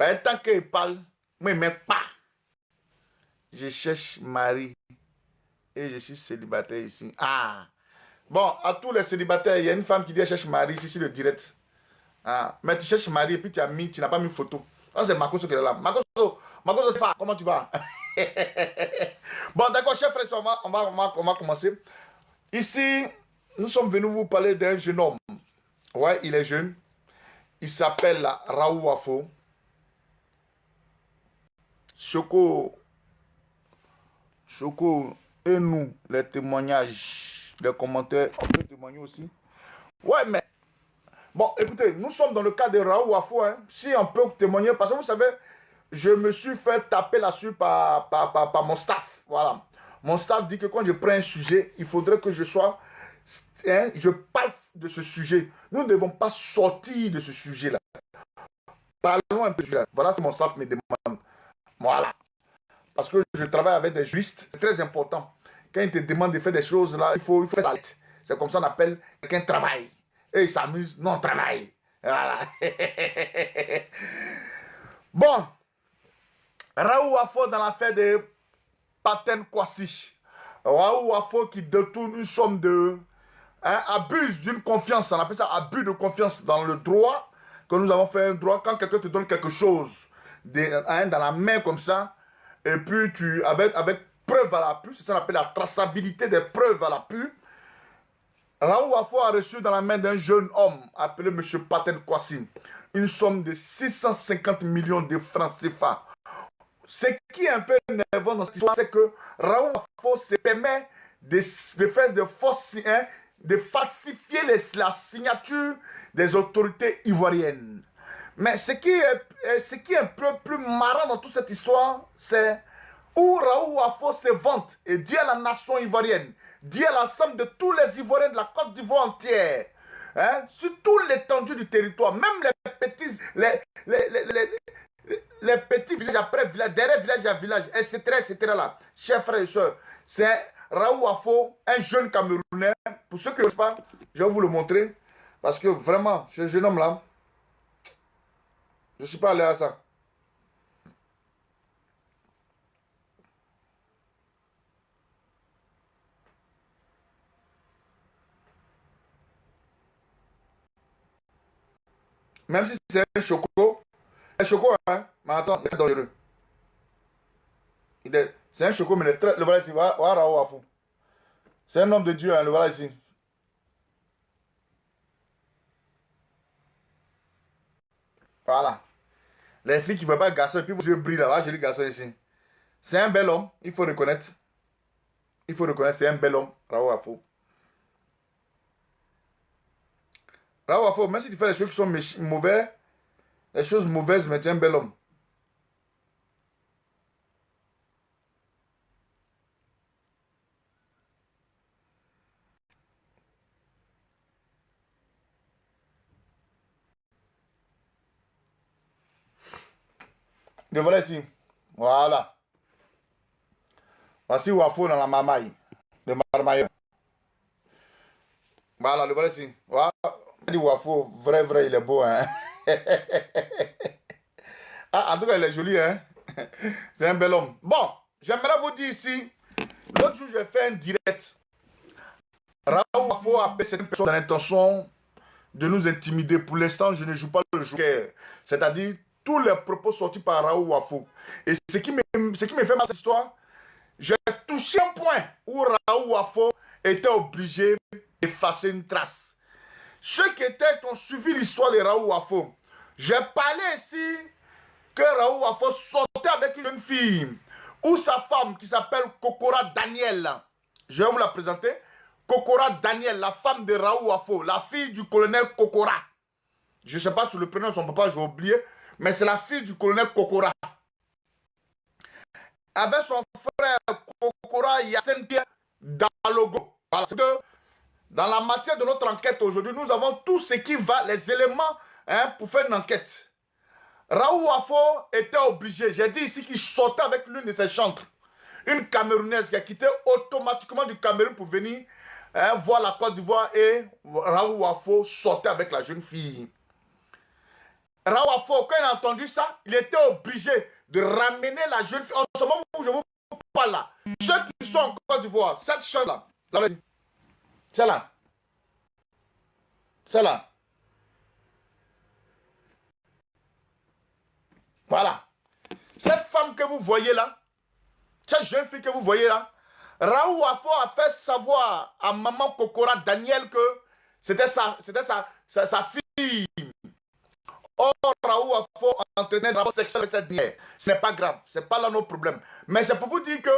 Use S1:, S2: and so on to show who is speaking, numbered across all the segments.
S1: Ben, tant qu'il parle, moi, il ne m'aime pas. Je cherche mari et je suis célibataire ici. Ah! Bon, à tous les célibataires, il y a une femme qui dit elle cherche mari ici sur le direct. Ah, mais tu cherches mari et puis tu n'as pas mis photo. Ça, c'est Makoso qui est là. Makoso, c'est pas. Comment tu vas? Bon, d'accord, chers frères, on va commencer. Ici, nous sommes venus vous parler d'un jeune homme. Ouais, il est jeune. Il s'appelle Raoul Wafo. Choco, et nous, les témoignages, les commentaires, on peut témoigner aussi. Ouais, mais bon, écoutez, nous sommes dans le cas de Raoul Wafo. Hein. Si on peut témoigner, parce que vous savez, je me suis fait taper là-dessus par mon staff. Voilà. Mon staff dit que quand je prends un sujet, il faudrait que je sois... Hein, je parle de ce sujet. Nous ne devons pas sortir de ce sujet-là. Parlons un peu de ce sujet-là. Voilà ce que mon staff me demande. Voilà. Parce que je travaille avec des juristes. C'est très important. Quand ils te demandent de faire des choses, là, il faut faire ça. C'est comme ça qu'on appelle quelqu'un travail. Et ils s'amusent, non, travail. Voilà. Bon. Raoul Wafo dans l'affaire de Paten Kwasi. Raoul Wafo qui détourne une somme de... Hein, abuse d'une confiance. On appelle ça abus de confiance dans le droit. Que nous avons fait un droit. Quand quelqu'un te donne quelque chose dans la main comme ça, et puis tu avec preuve à l'appui, c'est ça qu'on appelle la traçabilité des preuves à l'appui. Raoul Wafo a reçu dans la main d'un jeune homme appelé M. Paten Kwasi une somme de 650 millions de francs CFA. Ce qui est un peu énervant dans cette histoire, c'est que Raoul Wafo se permet de faire de fausses, hein, de falsifier la signature des autorités ivoiriennes. Mais ce qui est un peu plus marrant dans toute cette histoire, c'est où Raoul Wafo se vante et dit à la nation ivoirienne, dit à l'ensemble de tous les Ivoiriens de la Côte d'Ivoire entière, hein, sur toute l'étendue du territoire, même les petits villages après villages, derrière village à village, etc., etc. là. Chers frères et sœurs, c'est Raoul Wafo, un jeune Camerounais. Pour ceux qui ne le savent pas, je vais vous le montrer. Parce que vraiment, ce jeune homme-là, je ne suis pas allé à ça. Même si c'est un choco, hein, mais attends, il est dangereux. C'est un choco, mais le voilà ici, voilà Raoul Wafo. C'est un homme de Dieu, hein, le voilà ici. Voilà. Les filles qui ne voient pas le garçon, et puis vos yeux brillent là, j'ai le garçon ici. C'est un bel homme, il faut reconnaître. Il faut reconnaître, c'est un bel homme, Raoul Wafo. Raoul Wafo, même si tu fais les choses qui sont mauvaises, les choses mauvaises, mais tu es un bel homme. Le voilà ici. Voilà. Voici Wafo dans la mamaille. Le marmailleur. Voilà, le voilà ici. Voilà. Il dit Wafo, vrai, il est beau, hein. Ah, en tout cas, il est joli, hein. C'est un bel homme. Bon, j'aimerais vous dire ici, l'autre jour, j'ai fait un direct. Raoul Wafo a appelé cette personne dans l'intention de nous intimider. Pour l'instant, je ne joue pas le joker. C'est-à-dire, tous les propos sortis par Raoul Wafo. Et ce qui me fait mal dans cette histoire, j'ai touché un point où Raoul Wafo était obligé d'effacer une trace. Ceux qui ont suivi l'histoire de Raoul Wafo, j'ai parlé ici que Raoul Wafo sortait avec une jeune fille, ou sa femme qui s'appelle Kokora Daniel. Je vais vous la présenter. Kokora Daniel, la femme de Raoul Wafo, la fille du colonel Kokora. Je ne sais pas sur le prénom de son papa, j'ai oublié, mais c'est la fille du colonel Kokora. Avec son frère Kokora Yassine Dalogo. Parce que dans la matière de notre enquête aujourd'hui, nous avons tout ce qui va, les éléments, hein, pour faire une enquête. Raoul Wafo était obligé, j'ai dit ici qu'il sortait avec l'une de ses chantres, une Camerounaise qui a quitté automatiquement du Cameroun pour venir, hein, voir la Côte d'Ivoire, et Raoul Wafo sortait avec la jeune fille. Raoufo, quand il a entendu ça, il était obligé de ramener la jeune fille. En ce moment où je vous parle là, ceux qui sont en Côte d'Ivoire, cette chambre là, c'est là. C'est là. Voilà. Cette femme que vous voyez là, cette jeune fille que vous voyez là, Raoufo a fait savoir à maman Kokora Daniel que c'était sa fille. Or, Raoufo entraînait un rapport sexuel avec cette bière. Ce n'est pas grave, ce n'est pas là nos problèmes. Mais c'est pour vous dire que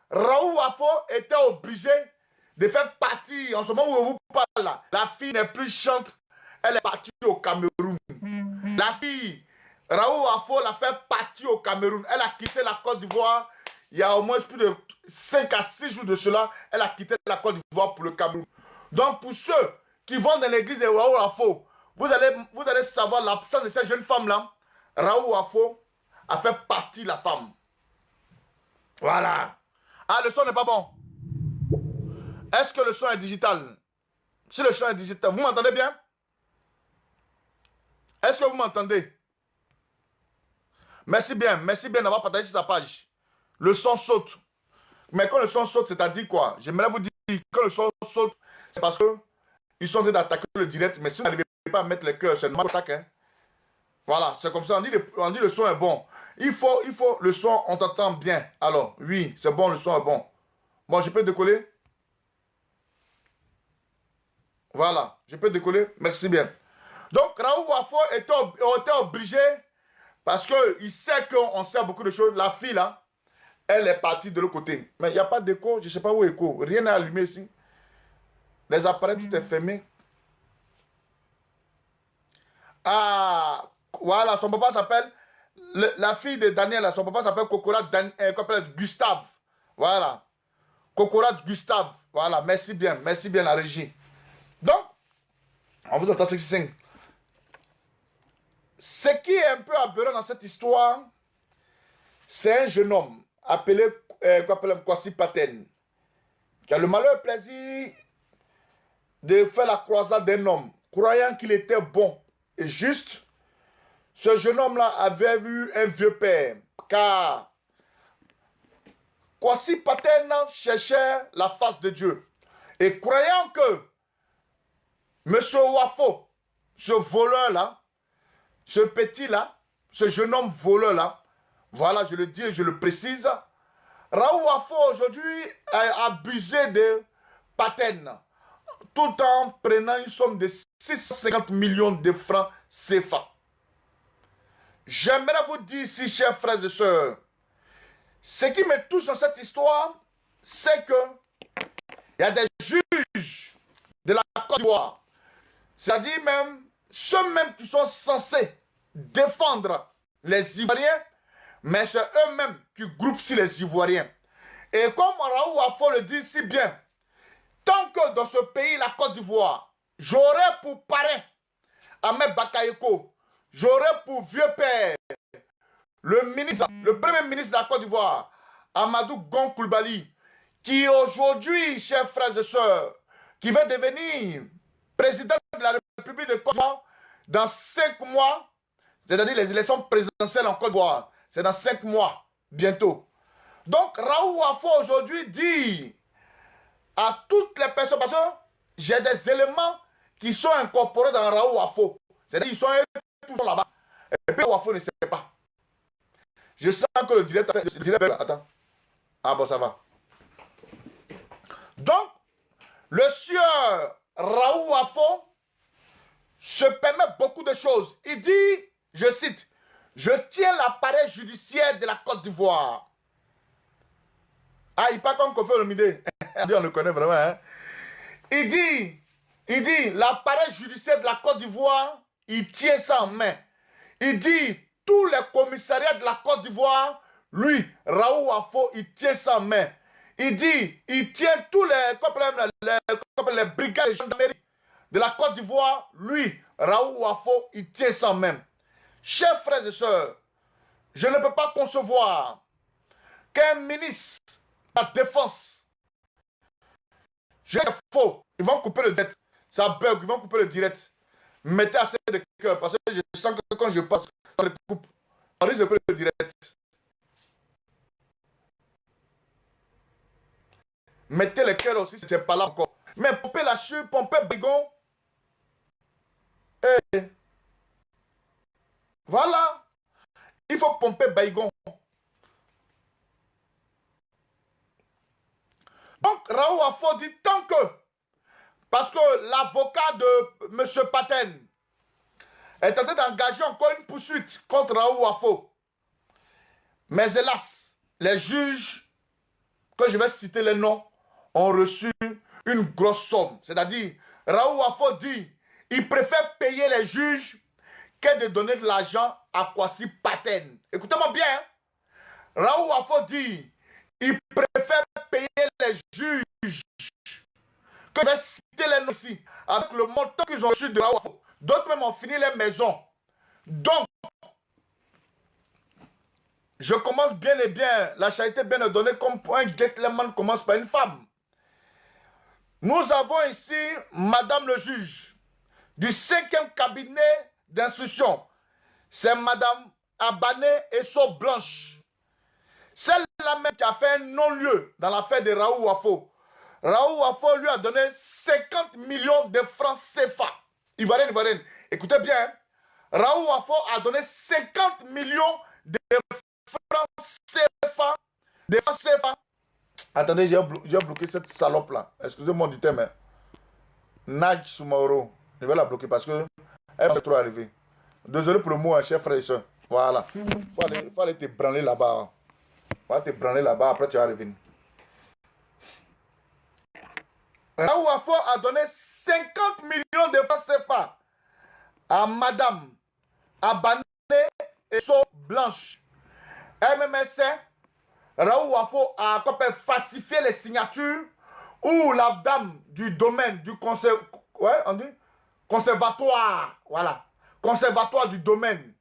S1: Raoufo était obligé de faire partie, en ce moment où je vous parle là, la fille n'est plus chante, elle est partie au Cameroun. La fille, Raoufo l'a fait partie au Cameroun. Elle a quitté la Côte d'Ivoire. Il y a au moins plus de 5 à 6 jours de cela, elle a quitté la Côte d'Ivoire pour le Cameroun. Donc pour ceux qui vont dans l'église de Raoufo, vous allez savoir l'absence de cette jeune femme-là. Raoufo a fait partie de la femme. Voilà. Ah, le son n'est pas bon. Est-ce que le son est digital? Si le son est digital, vous m'entendez bien? Est-ce que vous m'entendez? Merci bien d'avoir partagé sur sa page. Le son saute. Mais quand le son saute, c'est-à-dire quoi? J'aimerais vous dire, quand le son saute, c'est parce que ils sont en train d'attaquer le direct, mais si vous n'arrivez pas à mettre le cœur, c'est normal attaque. Hein? Voilà, c'est comme ça, on dit le son est bon. Il faut le son, on t'entend bien. Alors, oui, c'est bon, le son est bon. Bon, je peux décoller? Voilà, je peux décoller? Merci bien. Donc, Raoufo était obligé, parce qu'il sait qu'on sait beaucoup de choses. La fille, là, elle est partie de l'autre côté. Mais il n'y a pas d'écho, je ne sais pas où est l'écho. Rien n'est allumé ici. Les appareils, tout est fermé. Ah, voilà, son papa s'appelle, la fille de Daniel, son papa s'appelle Kokora Gustave. Voilà. Kokora Gustave. Voilà, merci bien la régie. Donc, on vous entend 65. Ce qui est un peu aberrant dans cette histoire, c'est un jeune homme appelé Kwasi Paten, qui a le malheur et plaisir de faire la croisade d'un homme, croyant qu'il était bon et juste. Ce jeune homme-là avait vu un vieux père, car Kwasi Paten cherchait la face de Dieu. Et croyant que M. Wafo, ce voleur-là, ce petit-là, ce jeune homme voleur-là, voilà, je le dis et je le précise, Raoult Wafo aujourd'hui a abusé de Paten, tout en prenant une somme de 650 millions de francs CFA. J'aimerais vous dire ici, chers frères et sœurs, ce qui me touche dans cette histoire, c'est que il y a des juges de la Côte d'Ivoire, c'est-à-dire même ceux mêmes qui sont censés défendre les Ivoiriens, mais c'est eux-mêmes qui groupent sur les Ivoiriens. Et comme Raoult Wafo le dit si bien, tant que dans ce pays, la Côte d'Ivoire, j'aurai pour parrain Ahmed Bakayoko, j'aurai pour vieux père le premier ministre de la Côte d'Ivoire, Amadou Gon Coulibaly, qui aujourd'hui, chers frères et sœurs, qui va devenir président de la République de Côte d'Ivoire dans 5 mois, c'est-à-dire les élections présidentielles en Côte d'Ivoire, c'est dans 5 mois, bientôt. Donc, Raoult Wafo aujourd'hui dit à toutes les personnes, parce que j'ai des éléments qui sont incorporés dans Raoult Wafo, c'est-à-dire qu'ils sont tous là-bas, et puis Wafo ne sait pas. Je sens que le directeur... Attends. Ah bon, ça va. Donc, le sieur Raoult Wafo se permet beaucoup de choses. Il dit, je cite, « Je tiens l'appareil judiciaire de la Côte d'Ivoire. » Ah, il parle comme Kofi Olomide. On le connaît vraiment. Hein? Il dit, l'appareil judiciaire de la Côte d'Ivoire, il tient ça en main. Il dit, tous les commissariats de la Côte d'Ivoire, lui, Raoult Wafo, il tient ça en main. Il dit, il tient tous les brigades de gendarmerie de la Côte d'Ivoire, lui, Raoult Wafo, il tient ça en main. Chers frères et sœurs, je ne peux pas concevoir qu'un ministre de la Défense, c'est faux, ils vont couper le direct, ça bug, ils vont couper le direct. Mettez assez de cœur, parce que je sens que quand je passe dans les coupes, on risque de le direct. Mettez le cœur aussi, c'est pas là encore. Mais pompez là-dessus, pompez Baygon. Et voilà. Il faut pomper Baygon. Donc, Raoul Afo dit tant que, parce que l'avocat de M. Paten est en train d'engager encore une poursuite contre Raoul Afo. Mais hélas, les juges, que je vais citer les noms, ont reçu une grosse somme. C'est-à-dire, Raoul Afo dit, il préfère payer les juges que de donner de l'argent à Kwasi Paten. Écoutez-moi bien. Hein? Raoul Afo dit, il préfère payer les juges, que je vais citer les noms ici, avec le montant qu'ils ont reçu de Raoul Afo. D'autres même ont fini les maisons. Donc, je commence bien et bien, la charité bien donnée comme un gentleman commence par une femme. Nous avons ici Madame le juge du 5e cabinet d'instruction. C'est Madame Abané Esso Blanche. Celle-là même qui a fait un non-lieu dans l'affaire de Raoul Afo. Raoul Afo lui a donné 50 millions de francs CFA. Ivoirienne. Écoutez bien. Hein? Raoul Afo a donné 50 millions de francs CFA. Attendez, j'ai bloqué cette salope-là. Excusez-moi du thème. Hein. Naj Sumaoro. Je vais la bloquer parce que elle va trop arriver. Désolé pour le mot, hein, chers frères et soeurs. Voilà. Il faut aller te branler là-bas. Va te branler là-bas, après tu vas revenir. Raoul Afo a donné 50 millions de francs CFA à Madame Abané Esso Blanche. MMSC, Raoul Afo a falsifié les signatures où la dame du domaine du conservatoire, voilà, conservatoire du domaine,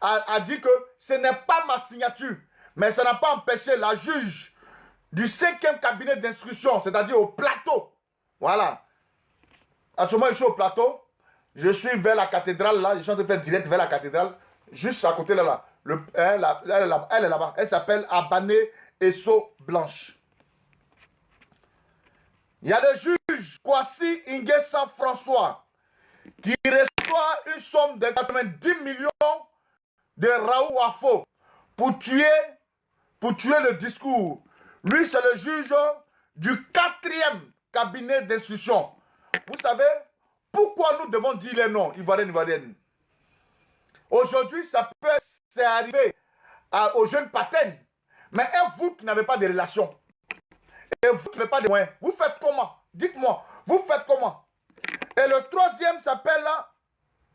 S1: a dit que ce n'est pas ma signature. Mais ça n'a pas empêché la juge du 5e cabinet d'instruction, c'est-à-dire au plateau. Voilà. Actuellement, je suis au plateau. Je suis vers la cathédrale, là. Je suis en train de faire direct vers la cathédrale. Juste à côté, là. Elle est là-bas. Elle s'appelle Abané Esso Blanche. Il y a le juge Kwasi Ingessa François qui reçoit une somme de 90 millions de Raoul Afo pour tuer le discours. Lui, c'est le juge du 4e cabinet d'instruction. Vous savez, pourquoi nous devons dire les noms, Ivoirienne. Aujourd'hui, c'est arrivé aux jeunes Paten. Mais vous qui n'avez pas de relation, et vous qui n'avez pas de moyens, vous faites comment? Dites-moi, vous faites comment? Et le 3e s'appelle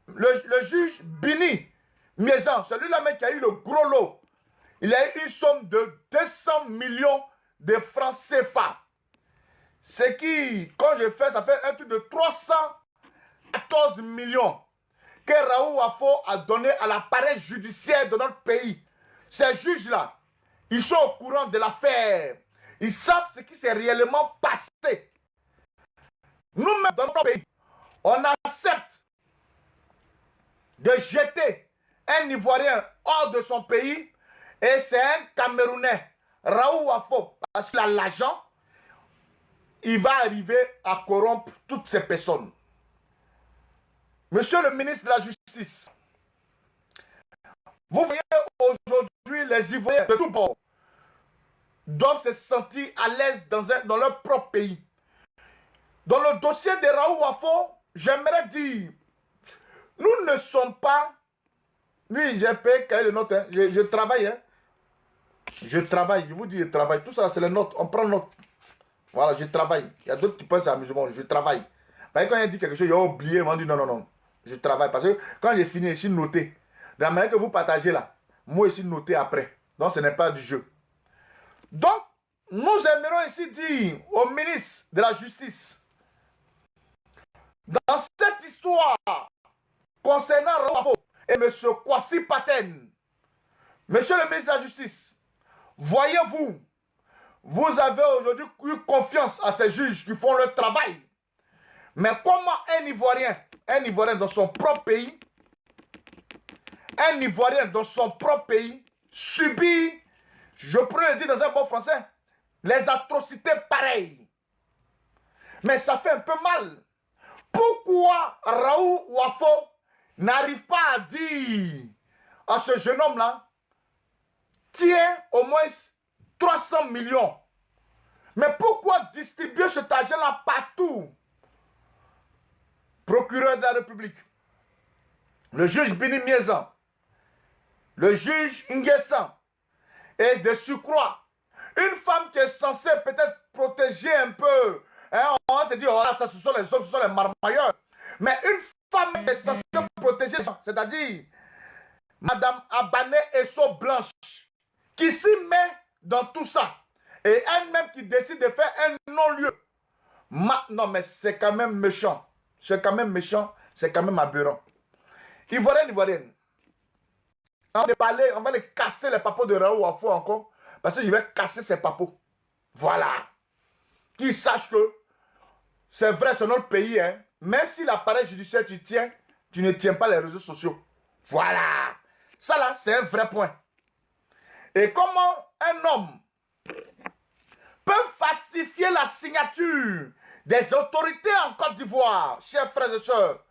S1: le juge Bini Miezan. Celui-là même qui a eu le gros lot. Il a eu une somme de 200 millions de francs CFA. Ce qui, quand je fais, ça fait un truc de 314 millions que Raoul Afo a donné à l'appareil judiciaire de notre pays. Ces juges-là, ils sont au courant de l'affaire. Ils savent ce qui s'est réellement passé. Nous-mêmes, dans notre pays, on accepte de jeter un Ivoirien hors de son pays. Et c'est un Camerounais, Raoul Afo, parce qu'il a l'argent, il va arriver à corrompre toutes ces personnes. Monsieur le ministre de la Justice, vous voyez aujourd'hui les Ivoiriens de tout bord doivent se sentir à l'aise dans leur propre pays. Dans le dossier de Raoul Afo, j'aimerais dire, nous ne sommes pas... Oui, j'ai payé le note, hein. Je travaille, hein. Je travaille, je vous dis, je travaille. Tout ça, c'est les notes. On prend note. Voilà, je travaille. Il y a d'autres qui pensent à amusement. Je travaille. Parce que quand il dit quelque chose, il a oublié. On dit non. Je travaille. Parce que quand j'ai fini, je suis noté. De la manière que vous partagez là, moi, je suis noté après. Donc, ce n'est pas du jeu. Donc, nous aimerions ici dire au ministre de la Justice, dans cette histoire concernant Raoul et M. Kwasi Paten, Monsieur le ministre de la Justice, voyez-vous, vous avez aujourd'hui eu confiance à ces juges qui font leur travail. Mais comment un Ivoirien dans son propre pays, subit, je pourrais le dire dans un bon français, les atrocités pareilles. Mais ça fait un peu mal. Pourquoi Raoul Wafo n'arrive pas à dire à ce jeune homme-là, tiens au moins 300 millions. Mais pourquoi distribuer cet argent-là partout? Procureur de la République, le juge Bini Miezan, le juge Nguessan, et de surcroît, une femme qui est censée peut-être protéger un peu, hein, on va se dire, oh là, ça, ce sont les hommes, ce sont les marmailleurs. Mais une femme qui est censée protéger les gens, c'est-à-dire Madame Abane Esso Blanche, qui s'y met dans tout ça, et elle-même qui décide de faire un non-lieu. Non, mais c'est quand même méchant. C'est quand même méchant, c'est quand même aberrant. Ivoirienne. On va les casser les papos de Raoul Wafo encore, parce que je vais casser ses papos. Voilà. Qu'ils sachent que c'est vrai, c'est notre pays, hein. Même si l'appareil judiciaire tu ne tiens pas les réseaux sociaux. Voilà. Ça là, c'est un vrai point. Et comment un homme peut falsifier la signature des autorités en Côte d'Ivoire, chers frères et sœurs.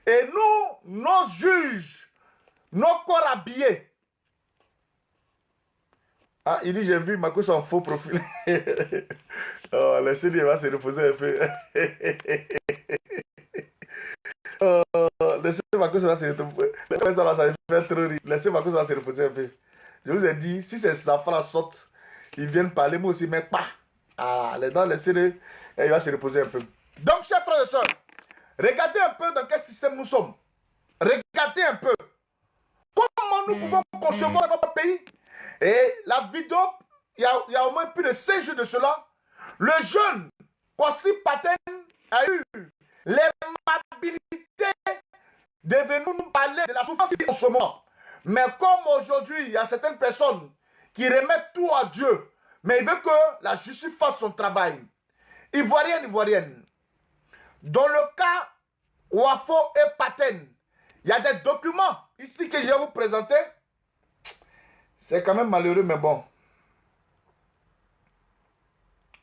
S1: Et nous, nos juges, nos corps habillés. Ah, il dit, j'ai vu Marcos en faux profil. Oh, laissez-lui, il va se reposer un peu. Oh, laissez Marcos va se reposer. Ça fait trop rire. Laissez Marcos va se reposer un peu. Je vous ai dit, si ces enfants sortent, ils viennent parler, moi aussi, mais pas. Ah, les dents, laissez-le. Et il va se reposer un peu. Donc, chers frères et sœurs, regardez un peu dans quel système nous sommes. Regardez un peu. Comment nous pouvons concevoir notre pays. Et la vidéo, il y a au moins plus de 16 jours de cela, le jeune Kwasi Paten a eu l'aimabilité de venir nous parler de la souffrance en ce moment. Mais comme aujourd'hui, il y a certaines personnes qui remettent tout à Dieu, mais il veut que la justice fasse son travail. Ivoirienne. Dans le cas Wafo et Paten, il y a des documents ici que je vais vous présenter. C'est quand même malheureux, mais bon.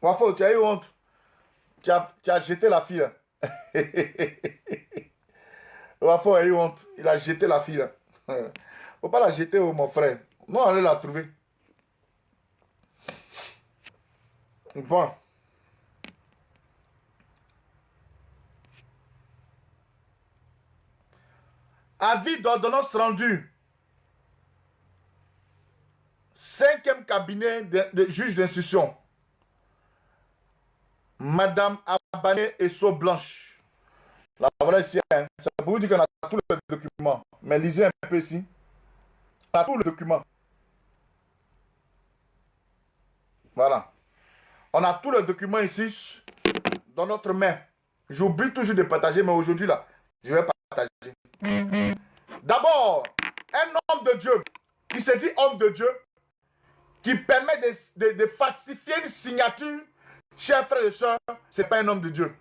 S1: Wafo, tu as eu honte. Tu as jeté la fille. Wafo a eu honte. Il a jeté la fille. Faut pas la jeter, oh, mon frère. Non, allez la trouver. Bon. Avis d'ordonnance rendu. 5e cabinet de juge d'instruction. Madame Abane Esso Blanche. La voilà ici. Hein. Ça pour vous dire qu'on a tous les documents. Mais lisez un peu ici. On a tous les documents. Voilà. On a tous les documents ici dans notre main. J'oublie toujours de partager, mais aujourd'hui là, je vais partager. D'abord, un homme de Dieu qui se dit homme de Dieu, qui permet de falsifier une signature, chers frères et sœurs, ce n'est pas un homme de Dieu.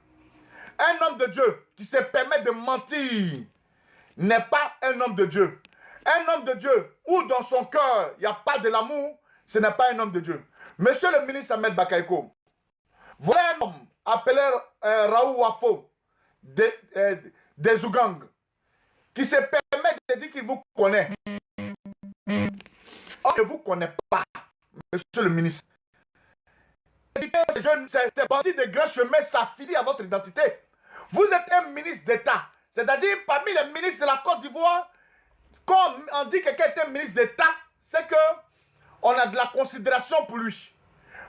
S1: Un homme de Dieu qui se permet de mentir n'est pas un homme de Dieu. Un homme de Dieu où dans son cœur il n'y a pas de l'amour, ce n'est pas un homme de Dieu. Monsieur le ministre Ahmed Bakayoko, voilà un homme appelé Raoul Wafo des Ougang qui se permet de dire qu'il vous connaît. Or, je ne vous connais pas, monsieur le ministre. Ces bandits de grand chemin s'affilient à votre identité. Vous êtes un ministre d'État. C'est-à-dire, parmi les ministres de la Côte d'Ivoire, quand on dit que quelqu'un est un ministre d'État, c'est qu'on a de la considération pour lui.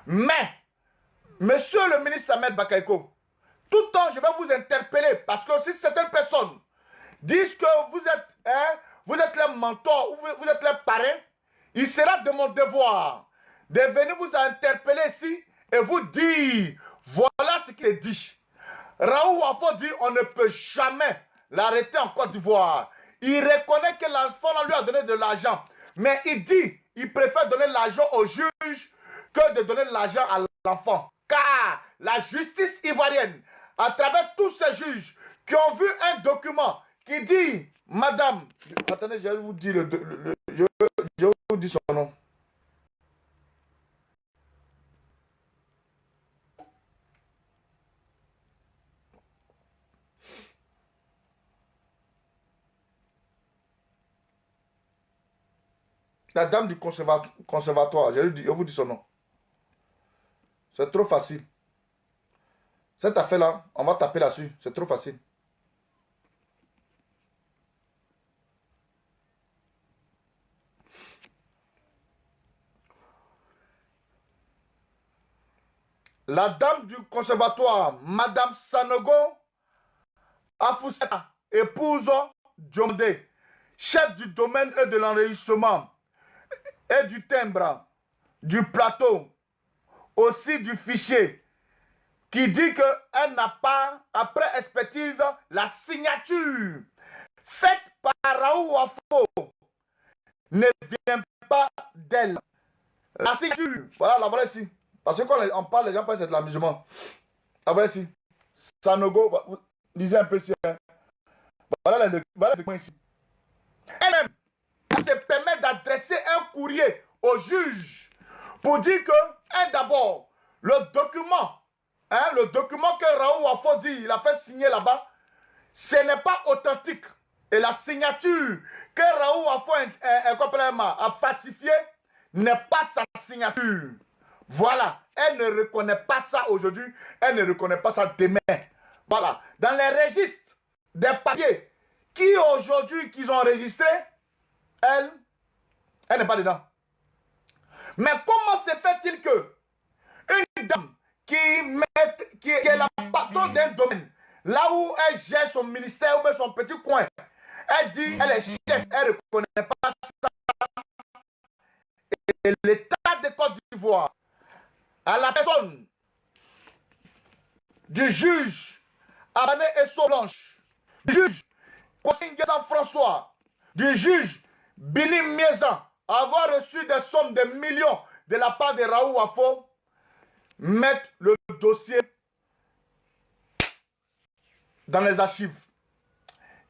S1: Mais, monsieur le ministre Ahmed Bakayoko, tout le temps, je vais vous interpeller parce que si certaines personnes disent que vous êtes leur mentor ou vous êtes leur parrain, il sera de mon devoir de venir vous interpeller ici et vous dire, voilà ce qu'il est dit. Raoul Wafo dit, on ne peut jamais l'arrêter en Côte d'Ivoire. Il reconnaît que l'enfant lui a donné de l'argent. Mais il dit, il préfère donner l'argent au juge que de donner l'argent à l'enfant. Car la justice ivoirienne à travers tous ces juges qui ont vu un document qui dit, madame, attendez, je vais vous dire je vous dis son nom. La dame du conservatoire, je vous dis son nom. C'est trop facile. Cette affaire-là, on va taper là-dessus. C'est trop facile. La dame du conservatoire, Madame Sanogo Afousseta, épouse Djomde, chef du domaine et de l'enregistrement et du timbre du plateau, aussi du fichier, qui dit qu'elle n'a pas, après expertise, la signature faite par Raoul Wafo ne vient pas d'elle. La signature, voilà, la voilà ici. Parce que quand on parle, les gens pensent que c'est de l'amusement. La voilà ici. Sanogo, lisez un peu ici. Voilà le document ici. Elle-même, elle se permet d'adresser un courrier au juge pour dire que, d'abord, le document que Raoul Wafo dit, il a fait signer là-bas, ce n'est pas authentique. Et la signature que Raoul Wafo a falsifiée n'est pas sa signature. Voilà, elle ne reconnaît pas ça aujourd'hui, elle ne reconnaît pas ça demain. Voilà, dans les registres des papiers qui aujourd'hui qu'ils ont enregistrés, elle n'est pas dedans. Mais comment se fait-il que une dame qui est la patronne d'un domaine, là où elle gère son ministère ou son petit coin, elle dit elle est chef, elle ne reconnaît pas ça. Et l'État de Côte d'Ivoire, à la personne du juge Abané Esso Blanche, du juge Kosingezan François, du juge Billy Miezan, avoir reçu des sommes de millions de la part de Raoul Wafo, mettre le dossier dans les archives.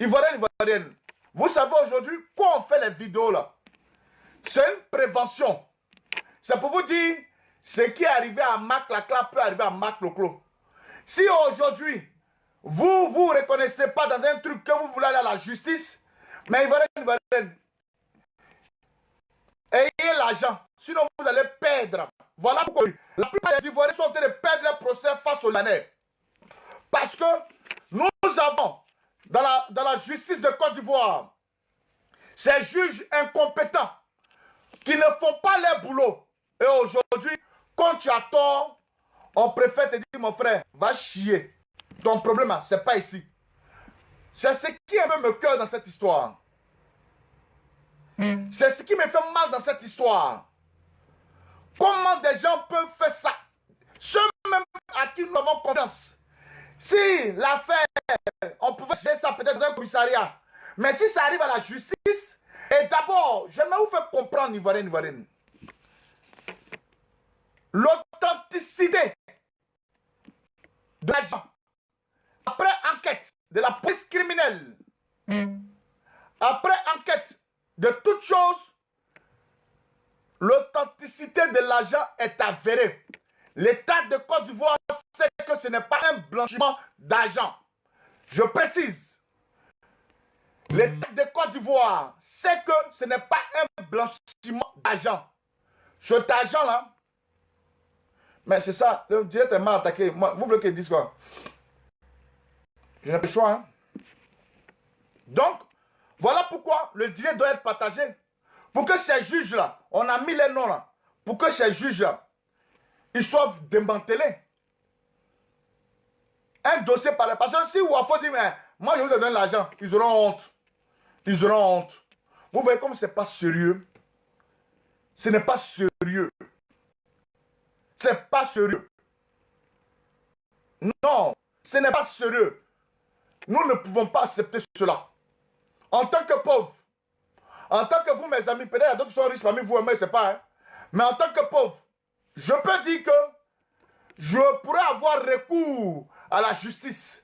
S1: Ivoirienne, vous savez aujourd'hui quoi on fait les vidéos là? C'est une prévention. C'est pour vous dire, ce qui est arrivé à Marc Lacla peut arriver à Marc Leclos. Si aujourd'hui, vous ne reconnaissez pas dans un truc que vous voulez aller à la justice, mais Ivoirienne, ayez l'argent, sinon vous allez perdre. Voilà pourquoi la plupart des Ivoiriens sont en train de perdre leur procès face aux Libanais. Parce que nous avons, dans la justice de Côte d'Ivoire, ces juges incompétents qui ne font pas leur boulot. Et aujourd'hui, quand tu as tort, on préfère te dire, mon frère, va chier. Ton problème, ce n'est pas ici. C'est ce qui un peu me cœur dans cette histoire. C'est ce qui me fait mal dans cette histoire. Comment des gens peuvent faire ça? Ceux même à qui nous avons confiance. Si l'affaire, on pouvait gérer ça peut-être dans un commissariat. Mais si ça arrive à la justice, et d'abord, j'aimerais vous faire comprendre, Ivoirienne. L'authenticité de l'agent, après enquête de la police criminelle, après enquête de toutes choses, l'authenticité de l'agent est avérée. L'État de Côte d'Ivoire sait que ce n'est pas un blanchiment d'argent. Je précise. L'État de Côte d'Ivoire sait que ce n'est pas un blanchiment d'argent. Cet argent-là, mais c'est ça, le direct est mal attaqué. Moi, vous voulez qu'il dise quoi? Je n'ai pas le choix. Hein? Donc, voilà pourquoi le direct doit être partagé. Pour que ces juges-là, on a mis les noms là, pour que ces juges-là, ils soient démantelés. Un dossier par la personne. Si Wafo dit, mais moi je vous donne l'argent, ils auront honte. Ils auront honte. Vous voyez comme ce n'est pas sérieux. Ce n'est pas sérieux. C'est pas sérieux. Non, ce n'est pas sérieux. Nous ne pouvons pas accepter cela. En tant que pauvre, en tant que vous, mes amis, peut-être il y a d'autres qui sont riches parmi vous, mais c'est pas. Hein. Mais en tant que pauvre, je peux dire que je pourrais avoir recours à la justice.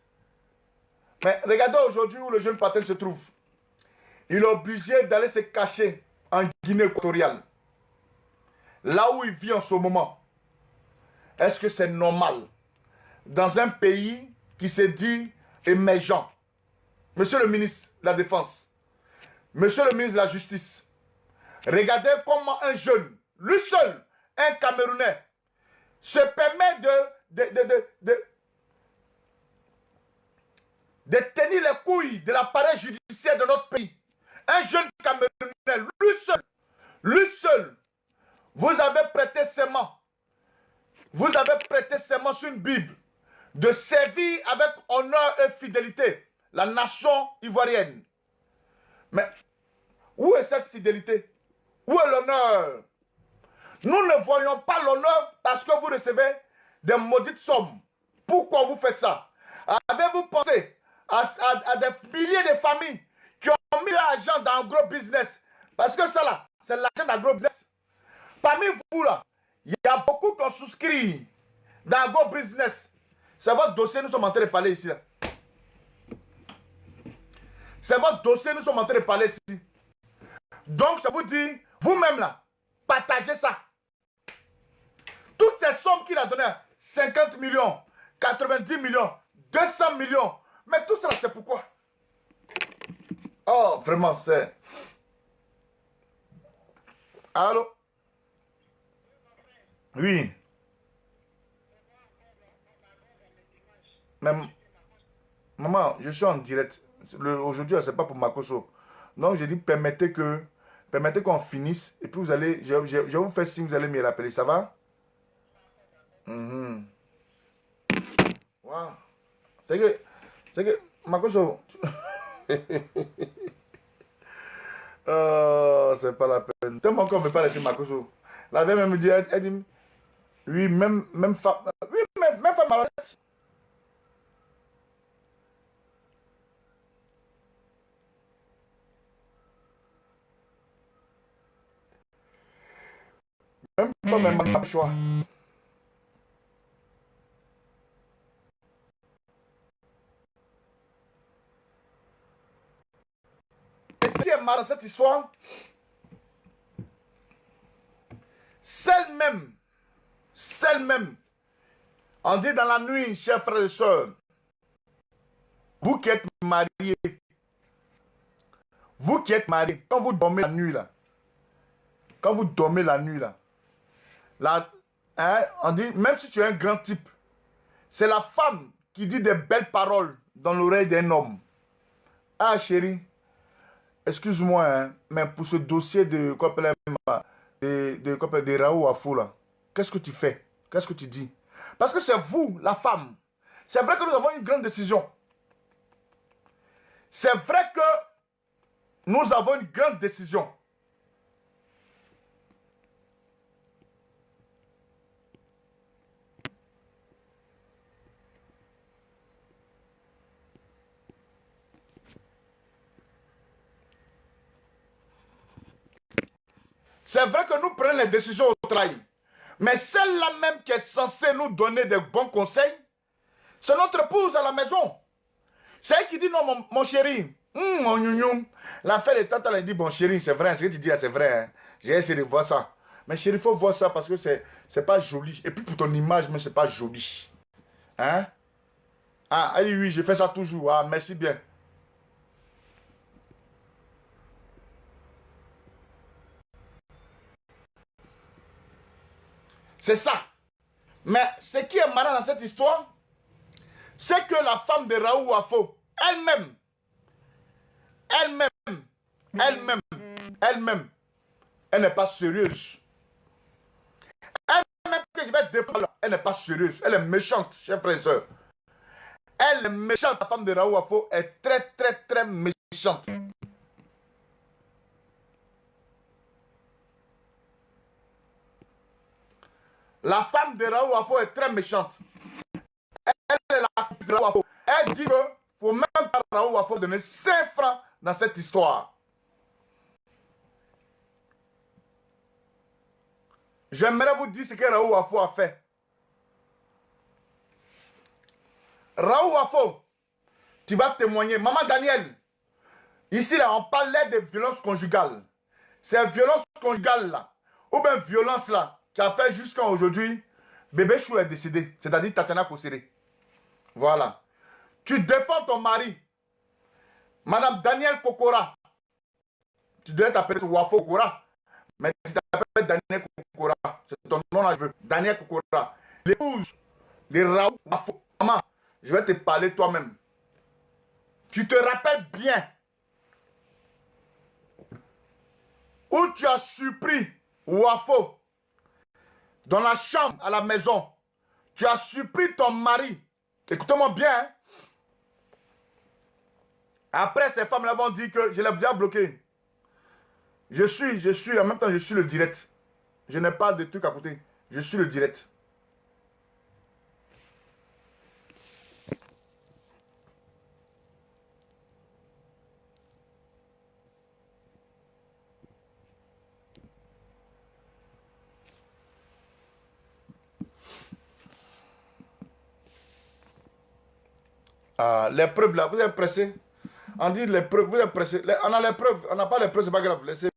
S1: Mais regardez aujourd'hui où le jeune Patel se trouve. Il est obligé d'aller se cacher en Guinée équatoriale. Là où il vit en ce moment. Est-ce que c'est normal? Dans un pays qui se dit émergent. Monsieur le ministre de la Défense. Monsieur le ministre de la Justice. Regardez comment un jeune, lui seul, un Camerounais, se permet de tenir les couilles de l'appareil judiciaire de notre pays. Un jeune Camerounais, lui seul, vous avez prêté serment. Vous avez prêté serment sur une Bible de servir avec honneur et fidélité la nation ivoirienne. Mais où est cette fidélité? Où est l'honneur? Nous ne voyons pas l'honneur parce que vous recevez des maudites sommes. Pourquoi vous faites ça? Avez-vous pensé à des milliers de familles qui ont mis l'argent dans un gros business? Parce que ça là, c'est l'argent d'un gros business. Parmi vous là, il y a beaucoup qui ont souscrit dans un gros business. C'est votre dossier, nous sommes en train de parler ici. Là. C'est votre dossier, nous sommes en train de parler ici. Donc, je vous dis, vous-même là, partagez ça. Toutes ces sommes qu'il a données, 50 millions, 90 millions, 200 millions, mais tout ça, c'est pourquoi? Oh, vraiment, c'est... Allô? Oui. Mais, maman, je suis en direct. Aujourd'hui, ce n'est pas pour Makoso. Donc, je dis, permettez qu'on finisse. Et puis, vous allez, je vous fais signe, vous allez me rappeler. Ça va? Wow. C'est que, Makoso. C'est pas la peine. Tellement qu'on ne veut pas laisser Makoso. La vieille me dit, elle dit, oui, même femme, oui, même femme malhonnête. Même femme, elle n'a pas le choix. Et ce qui est marrant dans cette histoire, celle même, on dit dans la nuit, chers frères et sœurs, vous qui êtes mariés, quand vous dormez la nuit là, hein, on dit, même si tu es un grand type, c'est la femme qui dit des belles paroles dans l'oreille d'un homme. Ah chérie, excuse-moi, hein, mais pour ce dossier de Raoult Afo là, qu'est-ce que tu fais? Qu'est-ce que tu dis? Parce que c'est vous, la femme. C'est vrai que nous avons une grande décision. C'est vrai que nous avons une grande décision. C'est vrai que nous prenons les décisions au travail. Mais celle-là même qui est censée nous donner des bons conseils, c'est notre épouse à la maison. C'est elle qui dit non, mon chéri, mon gnougnou. L'affaire de tante, elle dit, bon chéri, c'est vrai, ce que tu dis, c'est vrai. Hein. J'ai essayé de voir ça. Mais chéri, il faut voir ça parce que c'est pas joli. Et puis pour ton image, mais c'est pas joli. Hein? Ah, elle dit oui, je fais ça toujours. Ah, merci bien. C'est ça. Mais ce qui est marrant dans cette histoire, c'est que la femme de Raoult Afo, elle-même, elle n'est pas sérieuse. Elle-même que je vais défendre, elle n'est pas sérieuse. Elle est méchante, chers frères et sœurs. Elle est méchante, la femme de Raoult Afo est très, très, très méchante. La femme de Raoult Afo est très méchante. Elle est la femme de Raoult Afo. Elle dit qu'il ne faut même pas Raoult Afo donner 5 francs dans cette histoire. J'aimerais vous dire ce que Raoult Afo a fait. Raoul Wafo, tu vas témoigner. Maman Daniel, ici, là, on parlait de violence conjugale. C'est violence conjugale, là, ou bien violence, là, qui a fait jusqu'à aujourd'hui, bébé Chou est décédé, c'est-à-dire Tatiana Kosere. Voilà. Tu défends ton mari. Madame Daniel Kokora. Tu devais t'appeler Wafo Kokora. Mais tu t'appelles Daniel Kokora. C'est ton nom là, je veux. Daniel Kokora. L'épouse de Raoul Wafo. Maman, je vais te parler toi-même. Tu te rappelles bien où tu as surpris Wafo dans la chambre à la maison. Tu as surpris ton mari. Écoute-moi bien. Hein? Après, ces femmes-là vont dire que je l'ai déjà bloqué. Je suis, en même temps, je suis le direct. Je n'ai pas de trucs à côté. Je suis le direct. Ah, les preuves là, vous êtes pressés. On dit les preuves, vous êtes pressés. On a les preuves, on n'a pas les preuves, c'est pas grave. Laissez.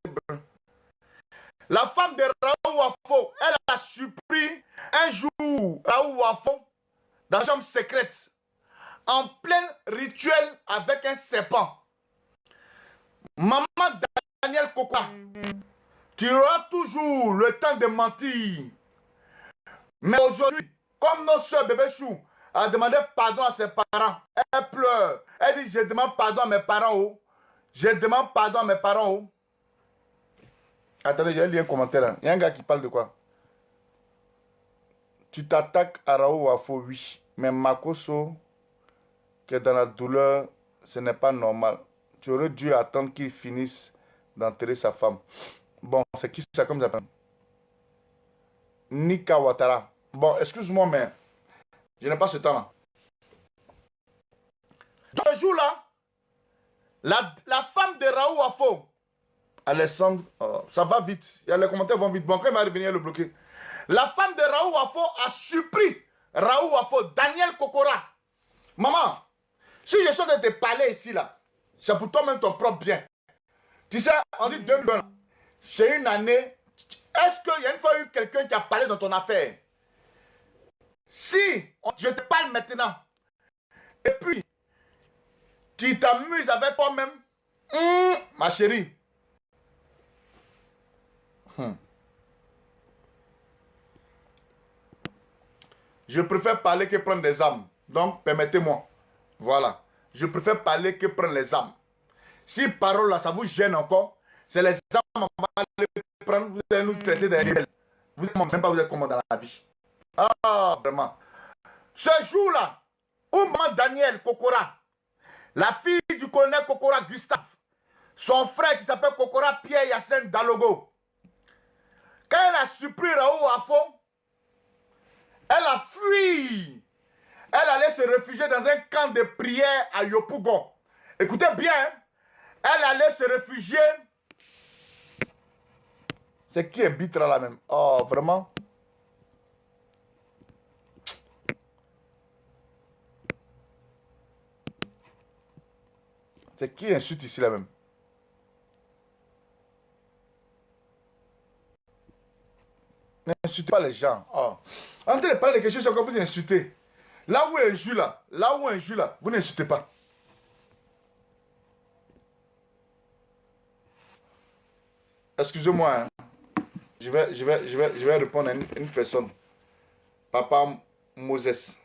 S1: La femme de Raoul Wafo, elle a surpris un jour Raoul Wafo dans la chambre secrète, en plein rituel avec un serpent. Maman Daniel Kokoa, tu auras toujours le temps de mentir. Mais aujourd'hui, comme nos soeurs bébé Chou a demandé pardon à ses parents, elle pleure. Elle dit, je demande pardon à mes parents. Oh. Je demande pardon à mes parents. Oh. Attendez, j'ai lu un commentaire là. Il y a un gars qui parle de quoi? Tu t'attaques à Raoul Wafo, oui. Mais Makoso, qui est dans la douleur, ce n'est pas normal. Tu aurais dû attendre qu'il finisse d'enterrer sa femme. Bon, c'est qui ça comme ça? Nika Ouattara. Bon, excuse-moi, mais je n'ai pas ce temps-là. Dans ce jour-là, la femme de Raoul Wafo, Alessandre, ça va vite. Les commentaires vont vite. Bon, quand il va revenir le bloquer. La femme de Raoul Wafo a surpris Raoul Wafo, Daniel Kokora. Maman, si je suis en train de te parler ici, là, c'est pour toi-même ton propre bien. Tu sais, on dit 2020, c'est une année. Est-ce qu'il y a une fois eu quelqu'un qui a parlé dans ton affaire? Si je te parle maintenant, et puis tu t'amuses avec toi-même, ma chérie. Je préfère parler que prendre des armes. Donc, permettez-moi. Voilà. Je préfère parler que prendre les armes. Si parole là, ça vous gêne encore, c'est les armes qu'on va les prendre. Vous allez nous traiter de rebelles. Vous n'êtes même pas vous êtes comment dans la vie. Ah, vraiment. Ce jour-là, où maman Daniel Kokora, la fille du colonel Kokora Gustave, son frère qui s'appelle Kokora Pierre Yacine Dalogo, quand elle a surpris Raoul Wafo, elle a fui. Elle allait se réfugier dans un camp de prière à Yopougon. Écoutez bien, hein? Elle allait se réfugier. C'est qui est Bitra là même? Oh, vraiment? C'est qui insulte ici là même? N'insultez pas les gens. Oh. En train de parler de quelque chose, encore vous insultez. Là où un jus là, vous n'insultez pas. Excusez-moi, hein. Je vais répondre à une personne. Papa Moses.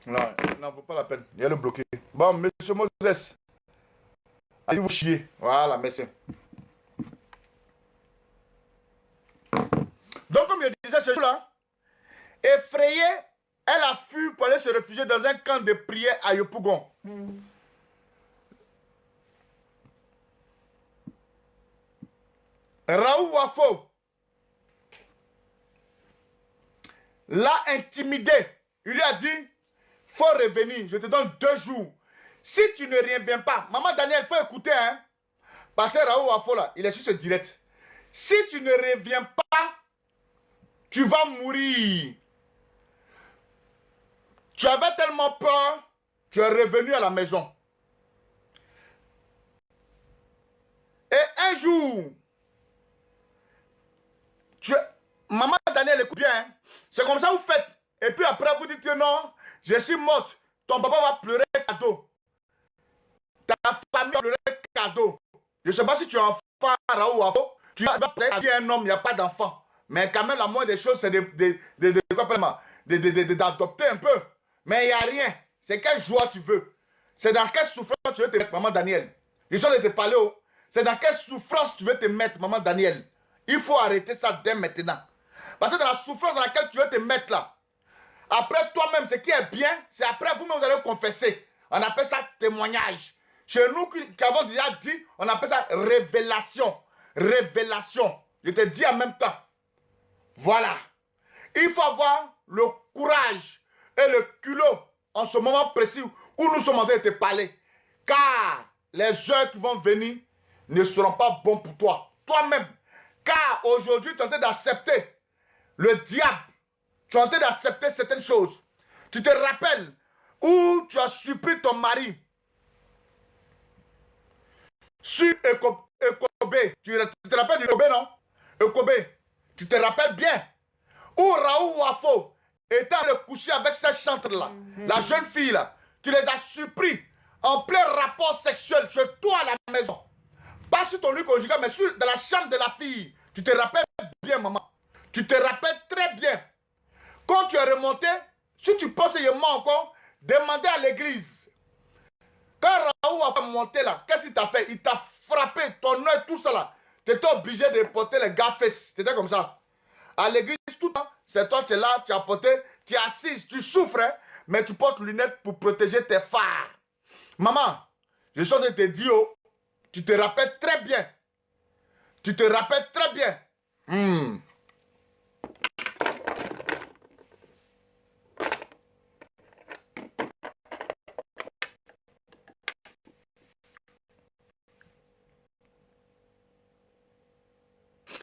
S1: Non, il n'en vaut pas la peine. Il y a le bloqué. Bon, monsieur Moses. Allez vous chier. Voilà, merci. Donc, comme je disais ce jour-là, effrayée, elle a fui pour aller se réfugier dans un camp de prière à Yopougon. Raoul Wafo l'a intimidé. Il lui a dit, faut revenir, je te donne 2 jours. Si tu ne reviens pas, maman Daniel, faut écouter, hein. Parce que Raoul Wafo là, il est sur ce direct. Si tu ne reviens pas, tu vas mourir. Tu avais tellement peur, tu es revenu à la maison. Et un jour, maman Daniel, écoute bien, hein? C'est comme ça vous faites. Et puis après, vous dites que non, je suis morte. Ton papa va pleurer cadeau. Ta famille va pleurer cadeau. Je ne sais pas si tu es enfant, Raoul Wafo. Tu vas peut-être dire un homme, il n'y a pas d'enfant. Mais quand même, la moindre des choses, c'est d'adopter un peu. Mais il n'y a rien. C'est quelle joie tu veux. C'est dans quelle souffrance tu veux te mettre, maman Daniel. Je suis en train de te parler. C'est dans quelle souffrance tu veux te mettre, maman Daniel. Il faut arrêter ça dès maintenant. Parce que dans la souffrance dans laquelle tu veux te mettre là, après toi-même, ce qui est bien, c'est après vous-même, vous allez confesser. On appelle ça témoignage. Chez nous qui avons déjà dit, on appelle ça révélation. Révélation. Je te dis en même temps. Voilà. Il faut avoir le courage et le culot en ce moment précis où nous sommes en train de te parler. Car les heures qui vont venir ne seront pas bons pour toi. Toi-même. Car aujourd'hui, tu es en train d'accepter le diable. Tu es en train d'accepter certaines choses. Tu te rappelles où tu as surpris ton mari sur Ekobé. Tu te rappelles du Ekobé, non? Ekobé. Tu te rappelles bien. Où Raoul Wafo était en train de coucher avec cette chantre-là. La jeune fille-là. Tu les as surpris en plein rapport sexuel chez toi à la maison. Pas sur ton lit conjugal, mais dans la chambre de la fille. Tu te rappelles bien, maman. Tu te rappelles très bien. Quand tu es remonté, si tu penses qu'il est mort encore, demandez à l'église. Quand Raoul a monté là, qu'est-ce qu'il t'a fait? Il t'a frappé, ton œil, tout ça là. Tu étais obligé de porter les gaffes. C'était comme ça. À l'église, tout le temps, c'est toi, tu es là, tu as porté, tu es assise, tu souffres, hein, mais tu portes lunettes pour protéger tes phares. Maman, je suis en train de te dire, oh, tu te rappelles très bien. Tu te rappelles très bien.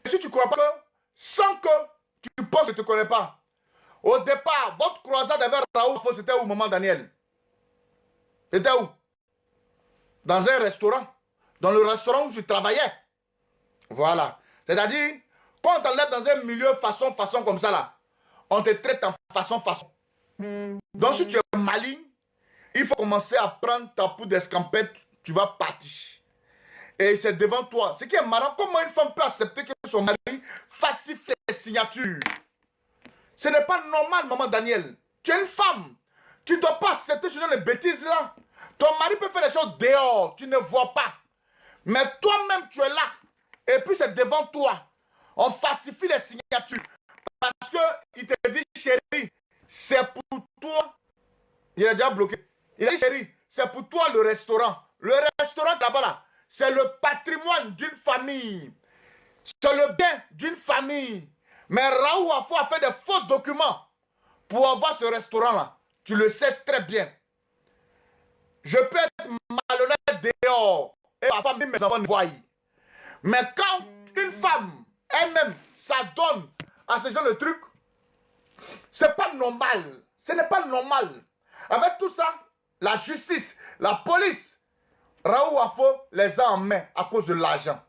S1: Si tu ne crois pas que, sans que tu penses que tu ne te connais pas, au départ, votre croisade avec Raoul, c'était où, maman Daniel? C'était où? Dans un restaurant. Dans le restaurant où tu travaillais. Voilà. C'est-à-dire, quand on t'enlève dans un milieu façon comme ça là, on te traite en façon. Donc si tu es maligne, il faut commencer à prendre ta poudre d'escampette, tu vas partir. Et c'est devant toi. Ce qui est marrant, comment une femme peut accepter que son mari falsifie les signatures? Ce n'est pas normal, maman Daniel. Tu es une femme. Tu ne dois pas accepter ce genre de bêtises là. Ton mari peut faire des choses dehors, tu ne vois pas. Mais toi-même, tu es là. Et puis c'est devant toi. On falsifie les signatures. Parce qu'il te dit, chérie, c'est pour toi. Il est déjà bloqué. Il a dit, chérie, c'est pour toi le restaurant. Le restaurant là-bas là, c'est le patrimoine d'une famille. C'est le bien d'une famille. Mais Raoul Wafo a fait des faux documents pour avoir ce restaurant-là. Tu le sais très bien. Je peux être malhonnête dehors et ma femme et mes enfants ne voient. Mais quand une femme elle-même s'adonne à ce genre de truc, c'est pas normal. Ce n'est pas normal. Avec tout ça, la justice, la police, Raoul Wafo les a en main à cause de l'argent.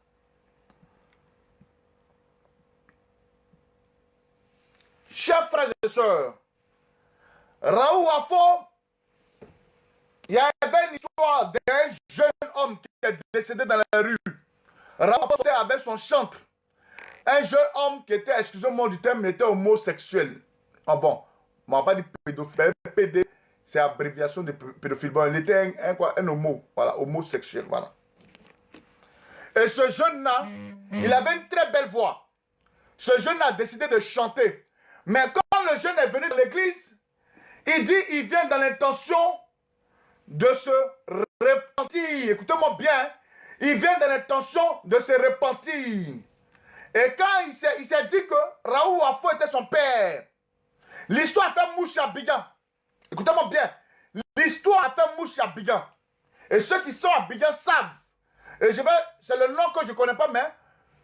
S1: Chers frères et sœurs, Raoul Wafo, il y avait une histoire d'un jeune homme qui est décédé dans la rue. Raoul Wafo était avec son chantre. Un jeune homme qui était, excusez-moi du terme, était homosexuel. Ah bon, on ne m'a pas dit pédophile. PD, c'est abréviation de pédophile. Bon, il était un homo, voilà, homosexuel, voilà. Et ce jeune-là, il avait une très belle voix. ce jeune a décidé de chanter. Mais quand le jeune est venu dans l'église, il dit il vient dans l'intention de se repentir. Écoutez-moi bien. Il vient dans l'intention de se repentir. Et quand il s'est dit que Raoul Wafo était son père, l'histoire a fait mouche à Abidjan. Écoutez-moi bien. L'histoire a fait mouche à Abidjan. Et ceux qui sont à Abidjan savent. Et c'est le nom que je ne connais pas, mais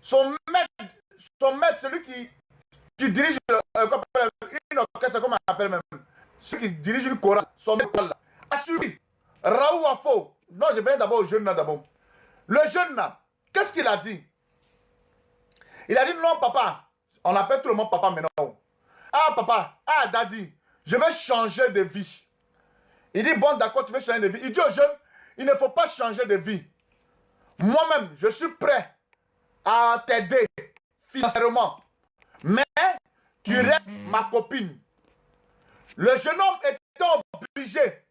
S1: son maître, celui qui dirige une orchestre, comme on appelle même, celui qui dirige une chorale, son maître a suivi Raoul Wafo. Non, je viens d'abord au jeune là d'abord. Le jeune là, qu'est-ce qu'il a dit? Il a dit non papa, on appelle tout le monde papa maintenant. Ah papa, ah daddy, je vais changer de vie. Il dit bon d'accord, tu veux changer de vie. Il dit au jeune, il ne faut pas changer de vie. Moi-même, je suis prêt à t'aider financièrement. Mais tu restes ma copine. Le jeune homme était obligé.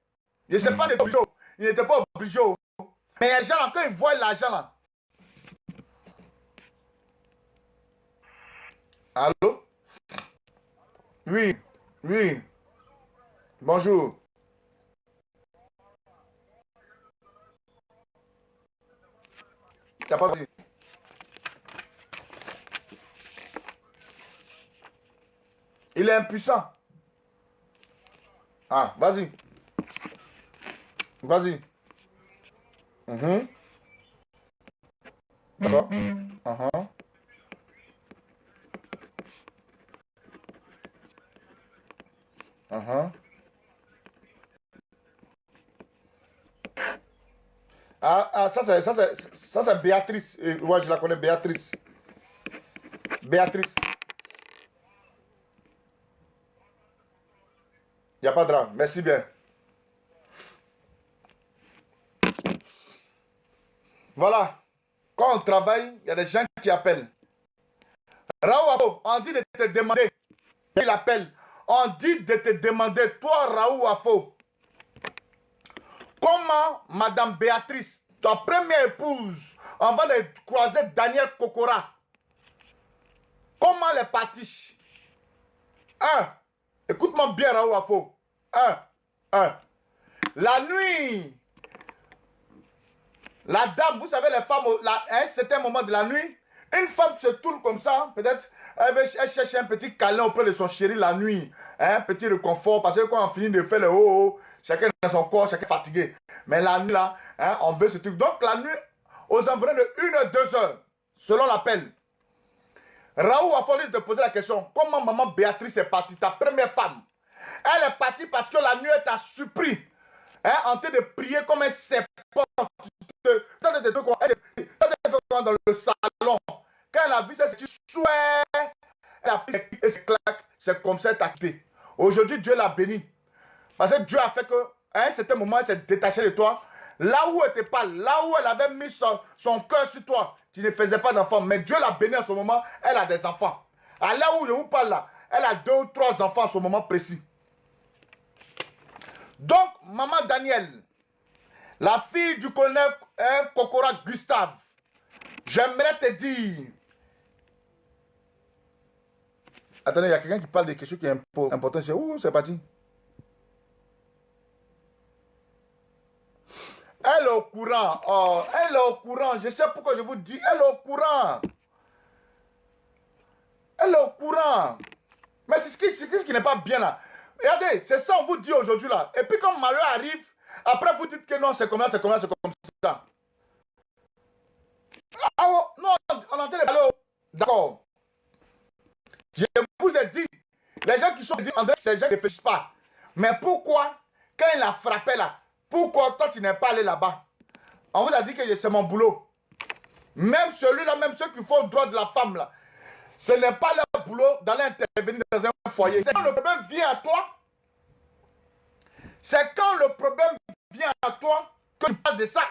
S1: Je ne sais pas si obligé. Il n'était pas obligé. Mais les gens, quand ils voient l'argent là. Allô? Oui, oui. Bonjour. T'as pas dit. Il est impuissant. Ah, vas-y. Vas-y. D'accord. Ah, ça c'est Béatrice. Ouais, je la connais, Béatrice. Béatrice. Il n'y a pas de drame. Merci bien. Voilà. Quand on travaille, il y a des gens qui appellent. Raoul, on dit de te demander. Il appelle. On dit de te demander, toi, Raoul Wafo, comment Madame Béatrice, ta première épouse, on va de croiser Daniel Kokora, comment elle est partie? Écoute-moi bien, Raoul Wafo. La nuit, la dame, vous savez, les femmes, à un certain moment de la nuit, une femme se tourne comme ça, peut-être, elle cherche un petit câlin auprès de son chéri la nuit, un petit réconfort, parce que quand on finit de faire le haut, chacun dans son corps, chacun fatigué. Mais la nuit là, on veut ce truc. Donc la nuit, aux environs de 1h, 2h, selon l'appel, Raoul a fallu te poser la question, comment maman Béatrice est partie, ta première femme? Elle est partie parce que la nuit, elle t'a surpris, en train de prier comme un serpent. Dans le salon. Quand elle a vu ça, c'est du souhait. Elle a pris et se claque. C'est comme ça qu'elle t'a quitté. Aujourd'hui, Dieu l'a béni. Parce que Dieu a fait que, à un certain moment, elle s'est détachée de toi. Là où elle n'était pas, là où elle avait mis son cœur sur toi, tu ne faisais pas d'enfants. Mais Dieu l'a béni à ce moment, elle a des enfants. À là où je vous parle là, elle a 2 ou 3 enfants à ce moment précis. Donc, maman Daniel, la fille du colonel Kokora Gustave, j'aimerais te dire. Attendez, il y a quelqu'un qui parle de quelque chose qui est important. C'est où? C'est parti. Elle est au courant. Oh, elle est au courant. Je sais pourquoi je vous dis. Elle est au courant. Elle est au courant. Mais c'est ce qui n'est pas bien là. Regardez, c'est ça on vous dit aujourd'hui là. Et puis quand malheur arrive, après vous dites que non, c'est comme ça, c'est comme ça, c'est comme ça. Ah, oh, non, on entend les balles. D'accord. Je vous ai dit, les gens qui sont dit, André, ces gens ne réfléchissent pas. Mais pourquoi, quand il a frappé là, pourquoi toi tu n'es pas allé là-bas? On vous a dit que c'est mon boulot. Même celui-là, même ceux qui font le droit de la femme là, ce n'est pas leur boulot d'aller intervenir dans un foyer. C'est quand le problème vient à toi, c'est quand le problème vient à toi que tu parles de ça.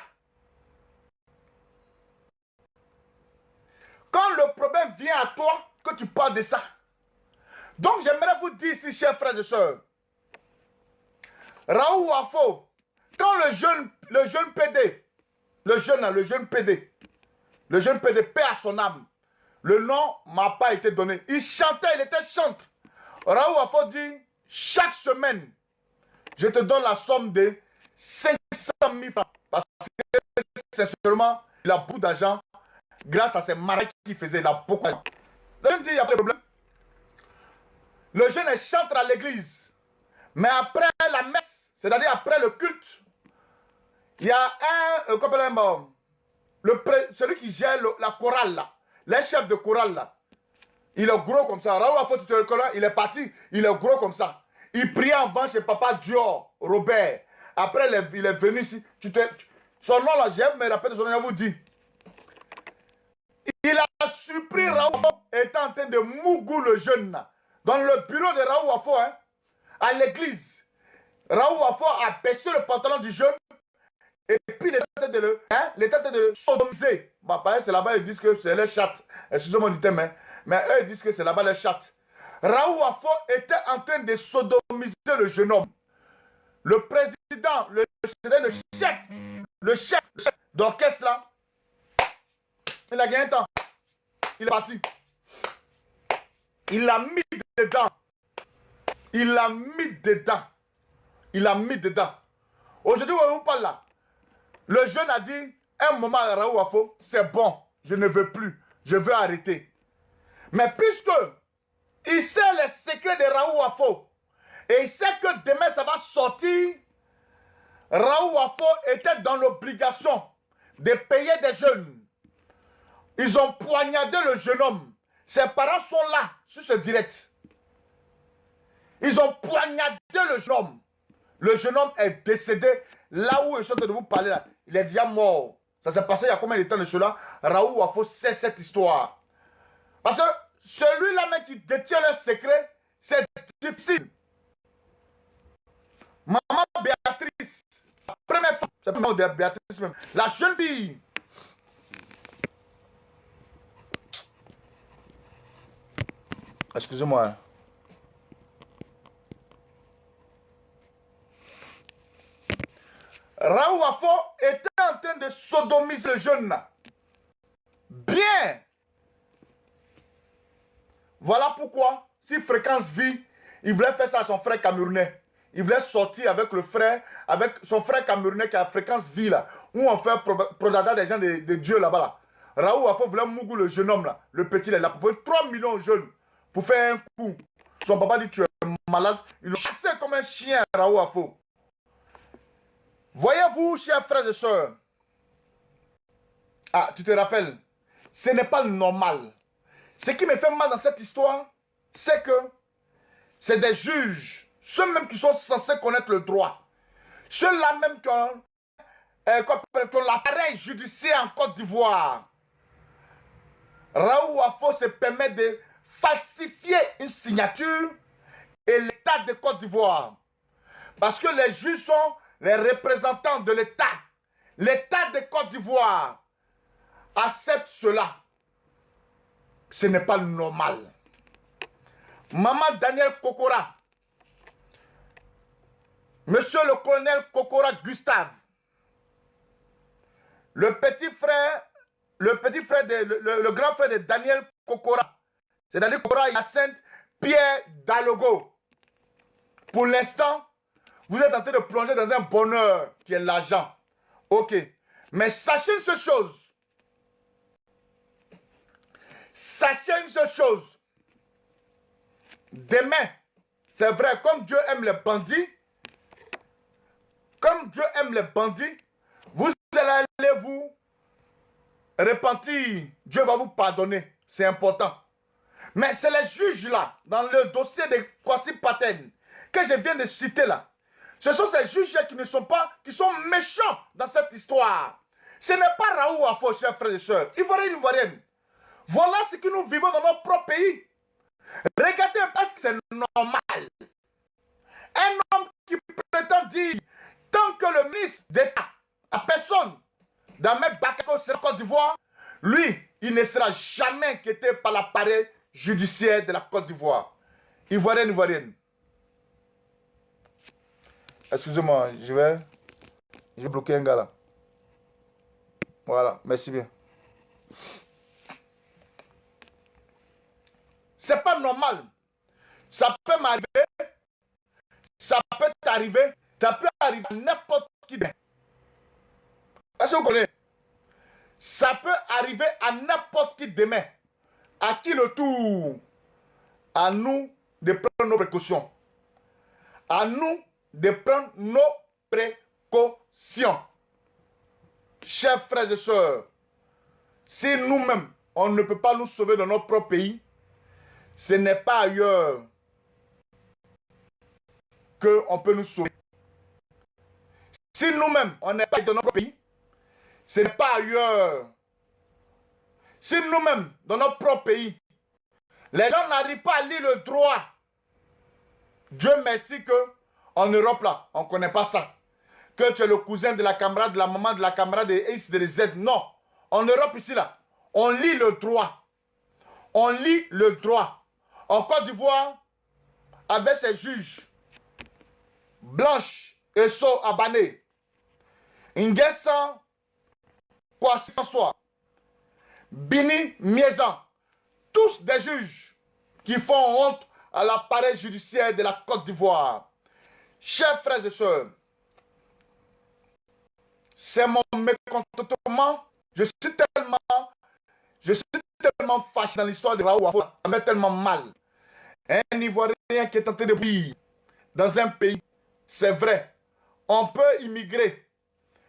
S1: Quand le problème vient à toi, que tu parles de ça. Donc j'aimerais vous dire ici, chers frères et sœurs, Raoul Wafo, quand le jeune PD, paix à son âme, Le nom m'a pas été donné. Il chantait, il était chantre. Raoul Wafo dit, chaque semaine, je te donne la somme de 500 000 francs. Parce que, sincèrement, il a beaucoup d'argent. Grâce à ces mariages qu'il faisait, il a beaucoup d'argent. Le jeune dit, il n'y a pas de problème. Le jeune est chantre à l'église. Mais après la messe, c'est-à-dire après le culte, il y a celui qui gère la chorale là, les chefs de chorale là. Il est gros comme ça. Raoul Wafo, tu te reconnais, il est parti, il est gros comme ça. Il priait avant chez papa Dior, Robert. Après, il est venu ici. Son nom là, je me rappelle de son nom, je vous dis. Il a surpris Raoul Wafo étant en train de mougou le jeune là. Dans le bureau de Raoul Wafo, hein, à l'église. Raoul Wafo a baissé le pantalon du jeune. Et puis, il était de le sodomiser. Bah, c'est là-bas, ils disent que c'est les chattes. Excusez-moi du thème, hein. Mais eux, ils disent que c'est là-bas les chattes. Raoul Wafo était en train de sodomiser le jeune homme. Le président, le chef d'orchestre là, il a gagné un temps. Il est parti. Il l'a mis dedans. Il l'a mis dedans. Il l'a mis dedans. Aujourd'hui, on vous parle là. Le jeune a dit, un moment à Raoul Wafo, c'est bon, je ne veux plus, je veux arrêter. Mais puisque il sait les secrets de Raoul Wafo, et il sait que demain ça va sortir, Raoul Wafo était dans l'obligation de payer des jeunes. Ils ont poignardé le jeune homme. Ses parents sont là, sur ce direct. Ils ont poignardé le jeune homme. Le jeune homme est décédé là où je suis en train de vous parler là. Il est déjà mort. Ça s'est passé il y a combien de temps de cela? Raoul Wafo sait cette histoire. Parce que celui-là même qui détient le secret, c'est difficile. Maman Béatrice, la première femme, c'est pas le nom de Béatrice même, la jeune fille. Excusez-moi. Raoul Wafo était en train de sodomiser le jeune là. Bien. Voilà pourquoi, si Fréquence vit, il voulait faire ça à son frère camerounais. Il voulait sortir avec le frère, avec son frère camerounais qui a Fréquence vie là, où on fait prodada des gens de Dieu là-bas là. Raoul Wafo voulait mougou le jeune homme là, le petit là, il a proposé 3 millions aux jeunes pour faire un coup. Son papa dit tu es malade, il l'a chassé comme un chien Raoul Wafo. Voyez-vous, chers frères et sœurs, ah, tu te rappelles, ce n'est pas normal. Ce qui me fait mal dans cette histoire, c'est que c'est des juges, ceux mêmes qui sont censés connaître le droit, ceux-là même qui ont l'appareil judiciaire en Côte d'Ivoire. Raoul Wafo se permet de falsifier une signature et l'État de Côte d'Ivoire. Parce que les juges sont les représentants de l'État. L'État de Côte d'Ivoire accepte cela. Ce n'est pas normal. Maman Daniel Kokora, monsieur le colonel Kokora Gustave, le grand frère de Daniel Kokora, c'est-à-dire Kokora Hyacinthe Pierre Dalogo. Pour l'instant, vous êtes en train de plonger dans un bonheur qui est l'argent. Ok. Mais sachez une seule chose. Sachez une seule chose. Demain, c'est vrai, comme Dieu aime les bandits, vous allez vous repentir. Dieu va vous pardonner. C'est important. Mais c'est les juges là, dans le dossier de Kwasi Paten, que je viens de citer là. Ce sont ces juges qui sont méchants dans cette histoire. Ce n'est pas Raoul Wafo, chers frères et sœurs. Ivoiriens, Ivoiriennes. Voilà ce que nous vivons dans notre propre pays. Regardez parce que c'est normal. Un homme qui prétend dire, tant que le ministre d'État, la personne d'Ahmed Bakako sera en Côte d'Ivoire, lui, il ne sera jamais inquiété par l'appareil judiciaire de la Côte d'Ivoire. Ivoirienne, Ivoirienne. Excusez-moi, je vais bloquer un gars là. Voilà, merci bien. C'est pas normal. Ça peut m'arriver, ça peut t'arriver, ça peut arriver à n'importe qui. Est-ce que vous connaissez? Ça peut arriver à n'importe qui demain. À qui le tour? À nous de prendre nos précautions. À nous de prendre nos précautions. Chers frères et sœurs, si nous-mêmes, on ne peut pas nous sauver dans notre propre pays, ce n'est pas ailleurs qu'on peut nous sauver. Si nous-mêmes, on n'est pas dans notre pays, ce n'est pas ailleurs. Si nous-mêmes, dans notre propre pays, les gens n'arrivent pas à lire le droit, Dieu merci qu'en Europe, là, on ne connaît pas ça. Que tu es le cousin de la camarade, de la maman, de la camarade, de X, de Z. Non. En Europe, ici, là, on lit le droit. On lit le droit. En Côte d'Ivoire, avec ses juges, Blanche et So Abané, Nguessan, Kwasi François, Bini Miezan, tous des juges qui font honte à l'appareil judiciaire de la Côte d'Ivoire. Chers frères et sœurs, c'est mon mécontentement. Je suis tellement fâché dans l'histoire de Raoul Wafo. Ça me fait tellement mal. Un Ivoirien qui est tenté de vivre dans un pays, c'est vrai, on peut immigrer.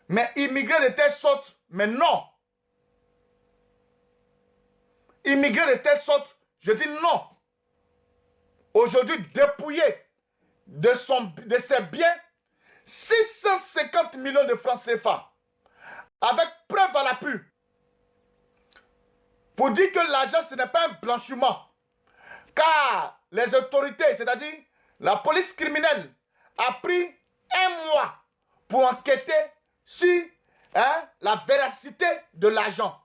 S1: Mais immigrer de telle sorte, mais non. Immigrer de telle sorte, je dis non. Aujourd'hui, dépouiller de ses biens 650 millions de francs CFA. Avec preuve à l'appui. Pour dire que l'argent, ce n'est pas un blanchiment. Car les autorités, c'est-à-dire la police criminelle, a pris un mois pour enquêter sur la véracité de l'argent.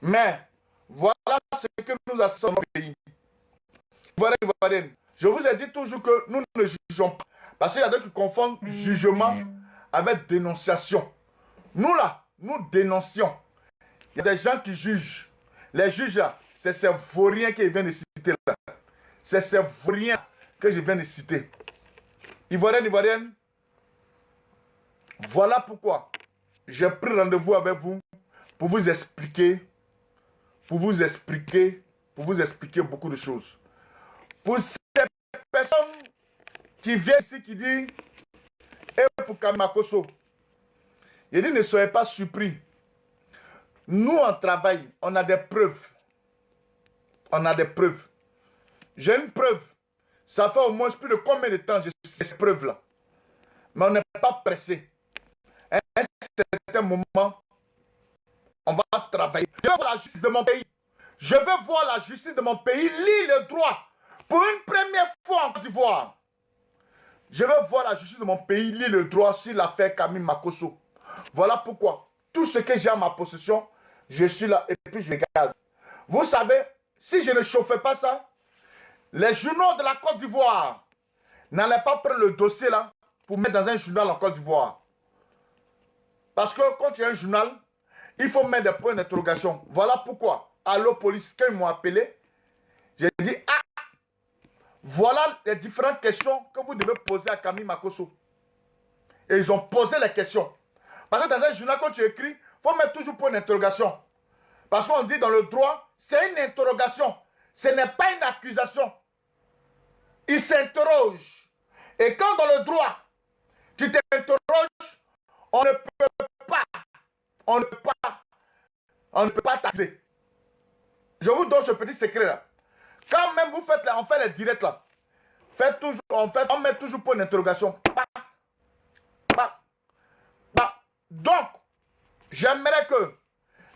S1: Mais voilà ce que nous assistons dans notre pays. Je vous ai dit toujours que nous ne jugeons pas. Parce qu'il y a d'autres qui confondent jugement avec dénonciation. Nous là, nous dénoncions. Il y a des gens qui jugent. Les juges là, c'est ces vauriens que je viens de citer là. C'est ces vauriens que je viens de citer. Ivoirienne, Ivoirienne, voilà pourquoi j'ai pris rendez-vous avec vous pour vous expliquer beaucoup de choses. Pour ces personnes qui viennent ici, qui disent, et pour Kamakoso, il dit, ne soyez pas surpris. Nous, on travaille, on a des preuves. On a des preuves. J'ai une preuve. Ça fait au moins plus de combien de temps j'ai ces preuves-là. Mais on n'est pas pressé. À un certain moment, on va travailler. Je veux voir la justice de mon pays. Je veux voir la justice de mon pays lire le droit. Pour une première fois en Côte d'Ivoire. Je veux voir la justice de mon pays lire le droit sur l'affaire Camille Makosso. Voilà pourquoi tout ce que j'ai en ma possession, je suis là et puis je regarde. Vous savez, si je ne chauffais pas ça, les journaux de la Côte d'Ivoire n'allaient pas prendre le dossier là pour mettre dans un journal en Côte d'Ivoire. Parce que quand il y a un journal, il faut mettre des points d'interrogation. Voilà pourquoi, allô police, quand ils m'ont appelé, j'ai dit, ah, voilà les différentes questions que vous devez poser à Camille Makosso. Et ils ont posé les questions. Parce que dans un journal, quand tu écris, il faut mettre toujours point d'interrogation. Parce qu'on dit dans le droit, c'est une interrogation. Ce n'est pas une accusation. Il s'interroge. Et quand dans le droit, tu t'interroges, on ne peut pas t'accuser. Je vous donne ce petit secret là. Quand même vous faites là, on fait les directs là. On met toujours point d'interrogation. Donc, j'aimerais que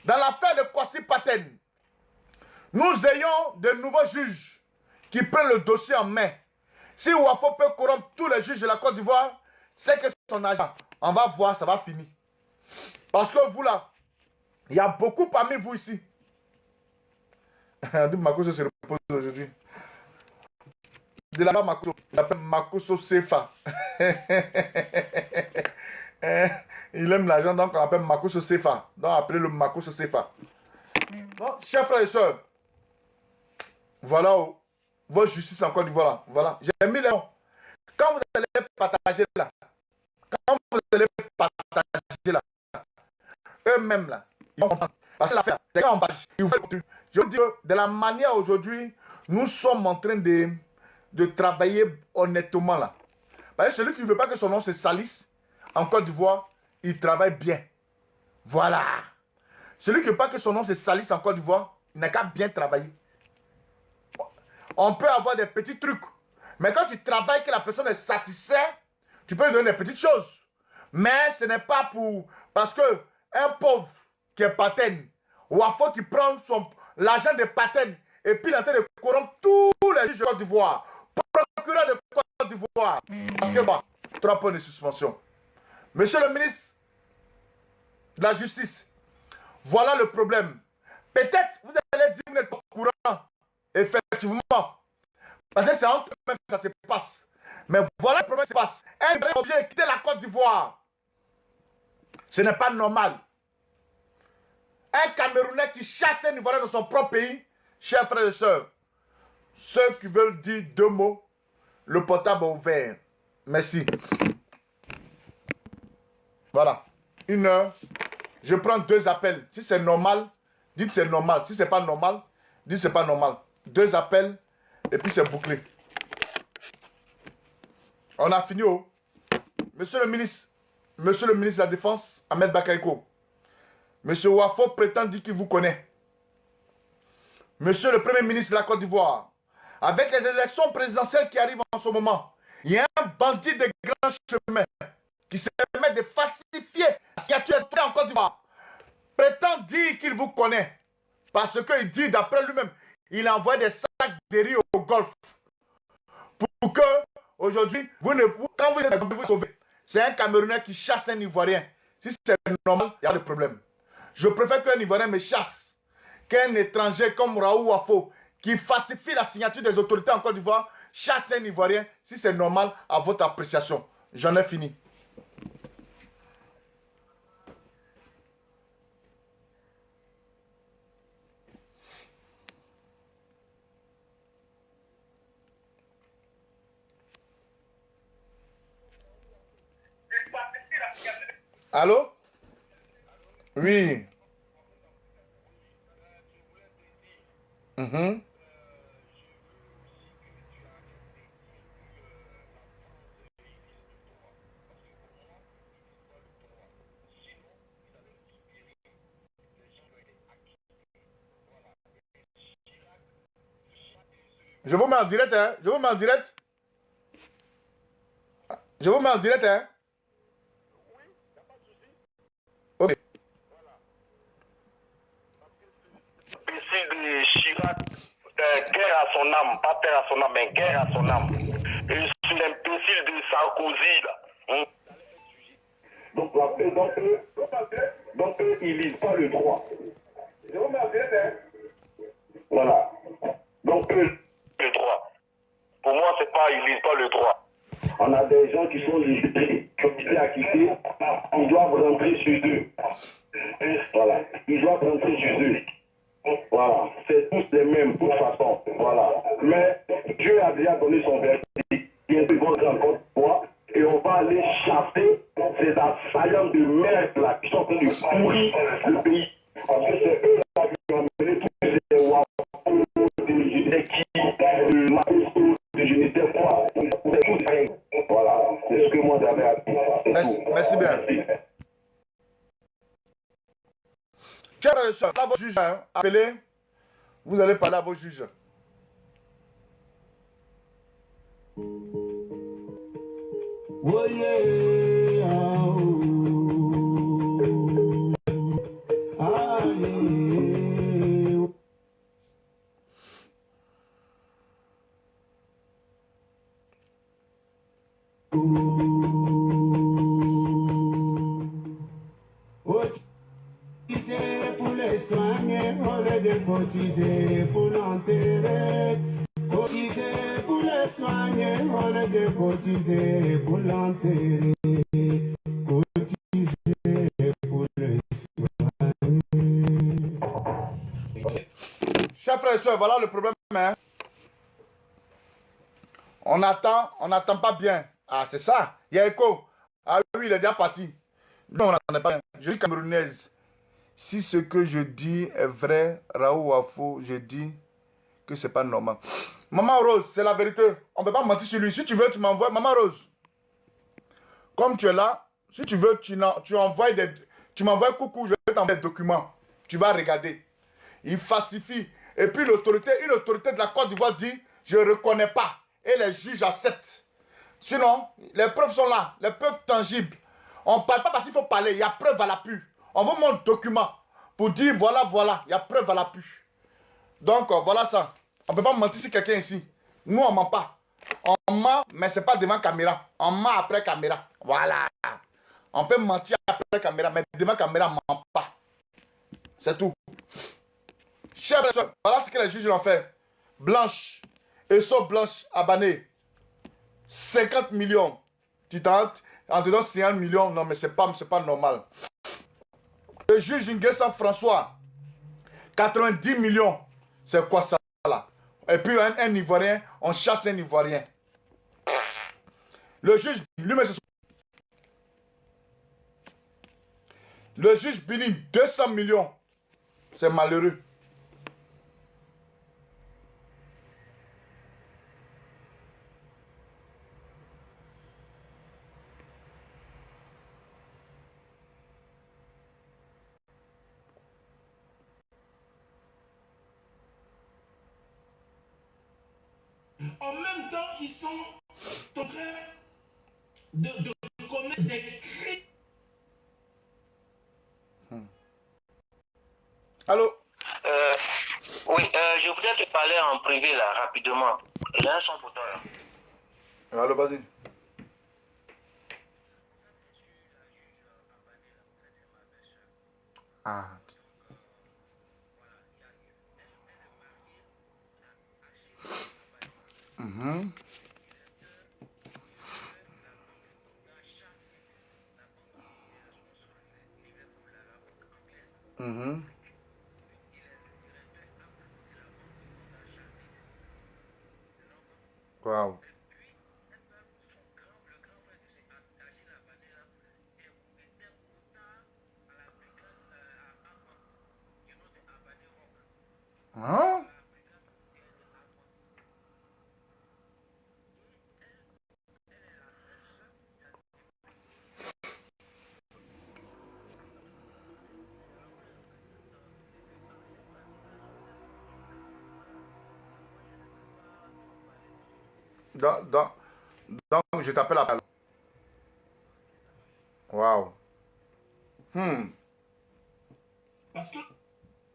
S1: dans l'affaire de Kwasi Paten, nous ayons de nouveaux juges qui prennent le dossier en main. Si Wafo peut corrompre tous les juges de la Côte d'Ivoire, c'est que son agent. On va voir, ça va finir. Parce que vous là, il y a beaucoup parmi vous ici. Makosso se repose aujourd'hui. De là-bas, Makosso, il appelle Makosso Sefa. Il aime l'argent, donc on appelle Makosso Sefa. Donc appelez le Makosso Sefa. Bon, chers frères et sœurs, Voilà votre justice en Côte d'Ivoire. Voilà. J'ai mis les noms. Quand vous allez partager là, quand vous allez partager là, eux-mêmes là, ils vont comprendre. Parce que l'affaire, c'est quand on partage, ils veulent continuer. Je veux dire, de la manière aujourd'hui, nous sommes en train de travailler honnêtement là. Parce que celui qui ne veut pas que son nom se salisse en Côte d'Ivoire, il travaille bien. Voilà. Celui qui ne veut pas que son nom se salisse en Côte d'Ivoire, il n'a qu'à bien travailler. On peut avoir des petits trucs. Mais quand tu travailles, que la personne est satisfaite, tu peux lui donner des petites choses. Mais ce n'est pas pour... Parce que un pauvre qui est patène, ou un faux qui prend l'argent de patène, et puis il est en train de corrompre tous les juges de Côte d'Ivoire, procureur de Côte d'Ivoire. Parce que bon, 3 points de suspension. Monsieur le ministre de la Justice, voilà le problème. Peut-être vous allez dire que vous n'êtes pas au courant. Effectivement. Parce que c'est entre eux-mêmes que ça se passe. Mais voilà le problème qui se passe. Un est obligé de quitter la Côte d'Ivoire. Ce n'est pas normal. Un Camerounais qui chasse un Ivoirien dans son propre pays, chers frères et sœurs, ceux qui veulent dire 2 mots, le portable est ouvert. Merci. Voilà. 1 heure. Je prends 2 appels. Si c'est normal, dites c'est normal. Si c'est pas normal, dites c'est pas normal. 2 appels et puis c'est bouclé. On a fini. Oh. Monsieur le ministre de la Défense, Ahmed Bakayoko. Monsieur Wafo prétend dire qu'il vous connaît. Monsieur le Premier ministre de la Côte d'Ivoire, avec les élections présidentielles qui arrivent en ce moment, il y a un bandit de grand chemin qui se permet de falsifier la signature en Côte d'Ivoire. Prétend dire qu'il vous connaît. Parce qu'il dit d'après lui-même, il envoie des sacs de riz au golf. Pour que, aujourd'hui, quand vous êtes vous sauvez, c'est un Camerounais qui chasse un Ivoirien. Si c'est normal, il y a le problème. Je préfère qu'un Ivoirien me chasse qu'un étranger comme Raoult Wafo qui falsifie la signature des autorités en Côte d'Ivoire, chasse un Ivoirien. Si c'est normal, à votre appréciation. J'en ai fini. Allô? Oui. Je vous mets en direct, hein? Je vous mets en direct. Je vous mets en direct, hein? Ok.
S2: De Chirac, guerre à son âme, pas terre à son âme, mais guerre à son âme. Et sur l'imbécile de Sarkozy, là. Donc ils lisent pas le droit. Je vous mets en direct, hein? Voilà. Donc, le droit. Pour moi, c'est pas, ils lisent pas le droit. On a des gens qui sont libérés, qui ont été acquittés, ils doivent rentrer chez eux. Voilà. Ils doivent rentrer chez eux. Voilà. C'est tous les mêmes, de toute façon. Voilà. Mais Dieu a déjà donné son verdict. Bientôt, ils vont encore voir. Et on va aller chasser ces assaillants de merde là qui sont en train de pourrir le pays. Parce que c'est eux là qui ont amené tous ces voilà, c'est ce que moi j'avais appris.
S1: Merci bien. Chers soeurs, là vos juges, hein, appelez, vous allez parler à vos juges. Oh yeah, oh. Ah, yeah. Cotiser pour les soigner, on les cotiser pour l'enterrer. Cotiser pour les soigner, on les cotiser pour l'enterrer. Cotiser pour les soigner. Chers frères et sœurs, voilà le problème. Hein? On n'attend pas bien. Ah, c'est ça. Il y a écho. Ah oui, il est déjà parti. Non, on n'entend pas bien. Je suis camerounaise. Si ce que je dis est vrai, Raoult Wafo, je dis que c'est pas normal. Maman Rose, c'est la vérité. On ne peut pas mentir sur lui. Si tu veux, tu m'envoies. Maman Rose, comme tu es là, si tu veux, tu m'envoies coucou, je vais t'envoyer des documents. Tu vas regarder. Il falsifie. Et puis une autorité de la Côte d'Ivoire dit, je ne reconnais pas. Et les juges acceptent. Sinon, les preuves sont là, les preuves tangibles. On ne parle pas parce qu'il faut parler, il y a preuve à l'appui. On vous montre document pour dire, voilà, il y a preuve à l'appui. Donc, voilà ça. On ne peut pas mentir sur quelqu'un ici. Nous, on ne ment pas. On ment, mais ce n'est pas devant caméra. On ment après caméra. Voilà. On peut mentir après caméra, mais devant caméra, on ne ment pas. C'est tout. Chers frères et sœurs, voilà ce que les juges l'ont fait. Blanche, Esso Blanche, Abané, 50 millions. Tu tentes, en te donnant 50 millions, non mais c'est pas normal. Le juge Nguessan François, 90 millions. C'est quoi ça là? Et puis un Ivoirien, on chasse un Ivoirien. Le juge, lui-même, le juge Bini, 200 millions. C'est malheureux.
S3: En même temps, ils sont en train de commettre des crimes.
S1: Allô?
S4: Oui, je voudrais te parler en privé là, rapidement. Il y a un son pour toi là.
S1: Allô, vas-y. Ah. Mhm. Mhm. Wow. Hein? Donc, je t'appelle à... Wow.
S3: Parce que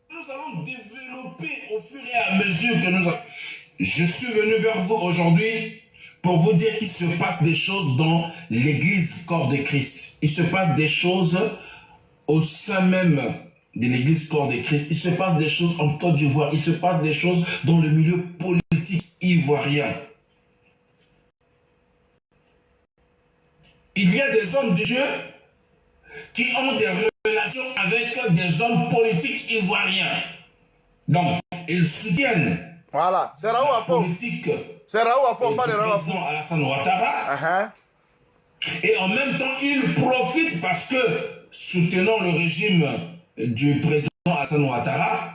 S3: nous allons développer au fur et à mesure que nous allons... Je suis venu vers vous aujourd'hui pour vous dire qu'il se passe des choses dans l'église corps de Christ. Il se passe des choses au sein même de l'église corps de Christ. Il se passe des choses en Côte d'Ivoire. Il se passe des choses dans le milieu politique ivoirien. Il y a des hommes de Dieu qui ont des relations avec des hommes politiques ivoiriens. Donc, ils soutiennent
S1: Voilà, c'est Raoult
S3: la
S1: Wafo.
S3: politique
S1: C'est Raoult Wafo,
S3: du
S1: pas de Raoult
S3: président
S1: Wafo.
S3: Alassane Ouattara. Et en même temps, ils profitent parce que, soutenant le régime du président Alassane Ouattara,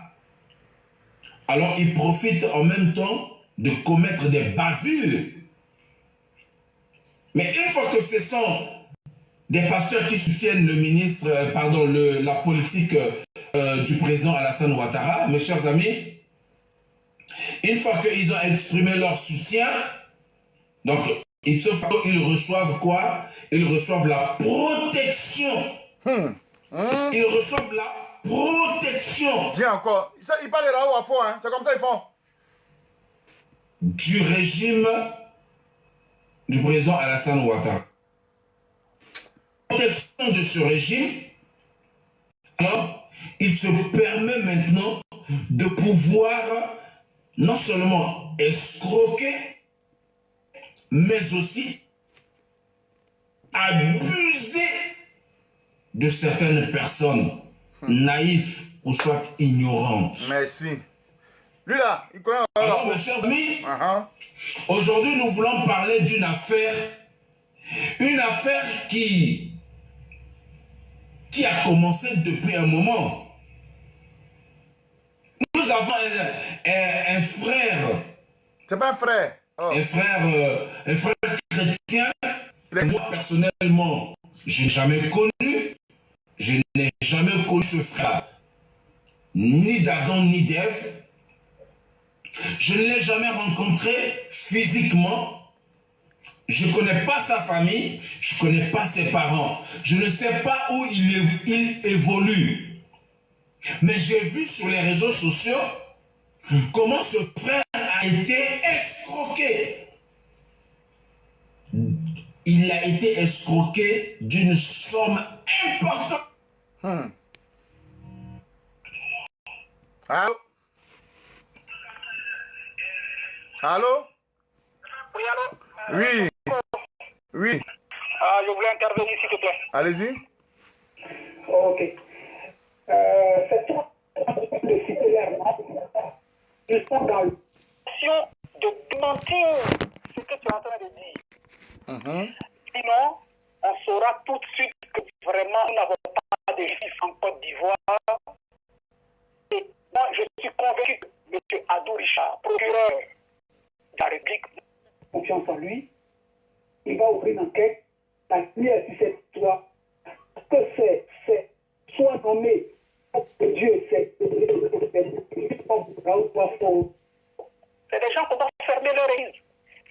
S3: alors ils profitent en même temps de commettre des bavures. Mais une fois que ce sont des pasteurs qui soutiennent le ministre, la politique du président Alassane Ouattara, mes chers amis, une fois qu'ils ont exprimé leur soutien, donc ils reçoivent quoi? Ils reçoivent la protection. Ils reçoivent la protection.
S1: Dis encore. Ils parlent de Raoult Wafo, hein. C'est comme ça qu'ils font.
S3: Du régime du président Alassane Ouattara. Protection de ce régime. Alors, il se permet maintenant de pouvoir non seulement escroquer, mais aussi abuser de certaines personnes naïves ou soit ignorantes.
S1: Merci. Lui là, il connaît
S3: Alors, mes chers amis, aujourd'hui, nous voulons parler d'une affaire qui a commencé depuis un moment. Nous avons un frère.
S1: C'est pas un frère.
S3: Un frère chrétien. Moi, personnellement, je n'ai jamais connu. Je n'ai jamais connu ce frère. Ni d'Adam, ni d'Ève. Je ne l'ai jamais rencontré physiquement. Je ne connais pas sa famille. Je ne connais pas ses parents. Je ne sais pas où il évolue. Mais j'ai vu sur les réseaux sociaux comment ce frère a été escroqué. Il a été escroqué d'une somme importante.
S1: Allô? Allô?
S5: Oui, allô?
S1: Oui. Oui.
S5: Je voulais intervenir, s'il te plaît.
S1: Allez-y.
S5: Ok. C'est toi de citer leur nom. Ils sont dans l'action de démentir ce que tu es en train de dire. Sinon, on saura tout de suite que vraiment nous n'avons pas de justice en Côte d'Ivoire. Et moi, je suis convaincu que M. Adou Richard, procureur de la République, confiance en lui, il va ouvrir une enquête parce que si c'est toi, que c'est soit nommé que Dieu, c'est des gens qu'on doit fermer leur église.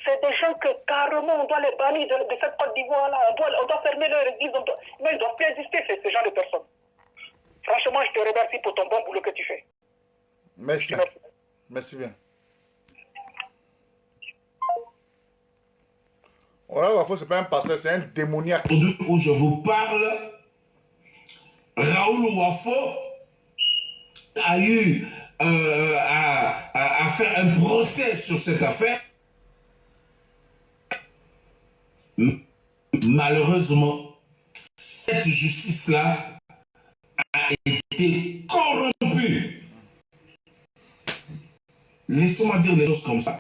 S5: C'est des gens que carrément on doit les bannir de cette Côte d'Ivoire-là. On doit fermer leur église. Mais ils ne doivent plus exister, ces gens de personnes. Franchement, je te remercie pour ton bon boulot que tu fais.
S1: Merci. Merci bien. Voilà, Wafo, c'est pas un pasteur, c'est un démoniaque.
S3: Où je vous parle, Raoul Wafo a eu à faire un procès sur cette affaire. Malheureusement, cette justice-là a été corrompue. Laissez-moi dire les choses comme ça.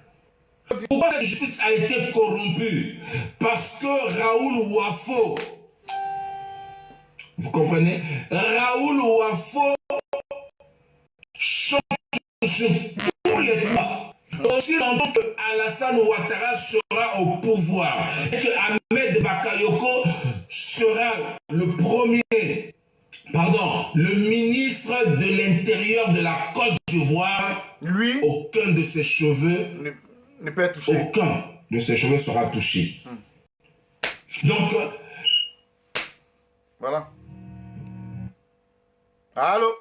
S3: Pourquoi cette justice a été corrompue? Parce que Raoul Wafo, vous comprenez? Raoul Wafo chante sur tous les toits. Aussi longtemps que Alassane Ouattara sera au pouvoir et que Ahmed Bakayoko sera le ministre de l'Intérieur de la Côte d'Ivoire,
S1: lui,
S3: aucun de ses cheveux
S1: ne peut être touché.
S3: Aucun de ses cheveux sera touché. Donc,
S1: voilà. Allô?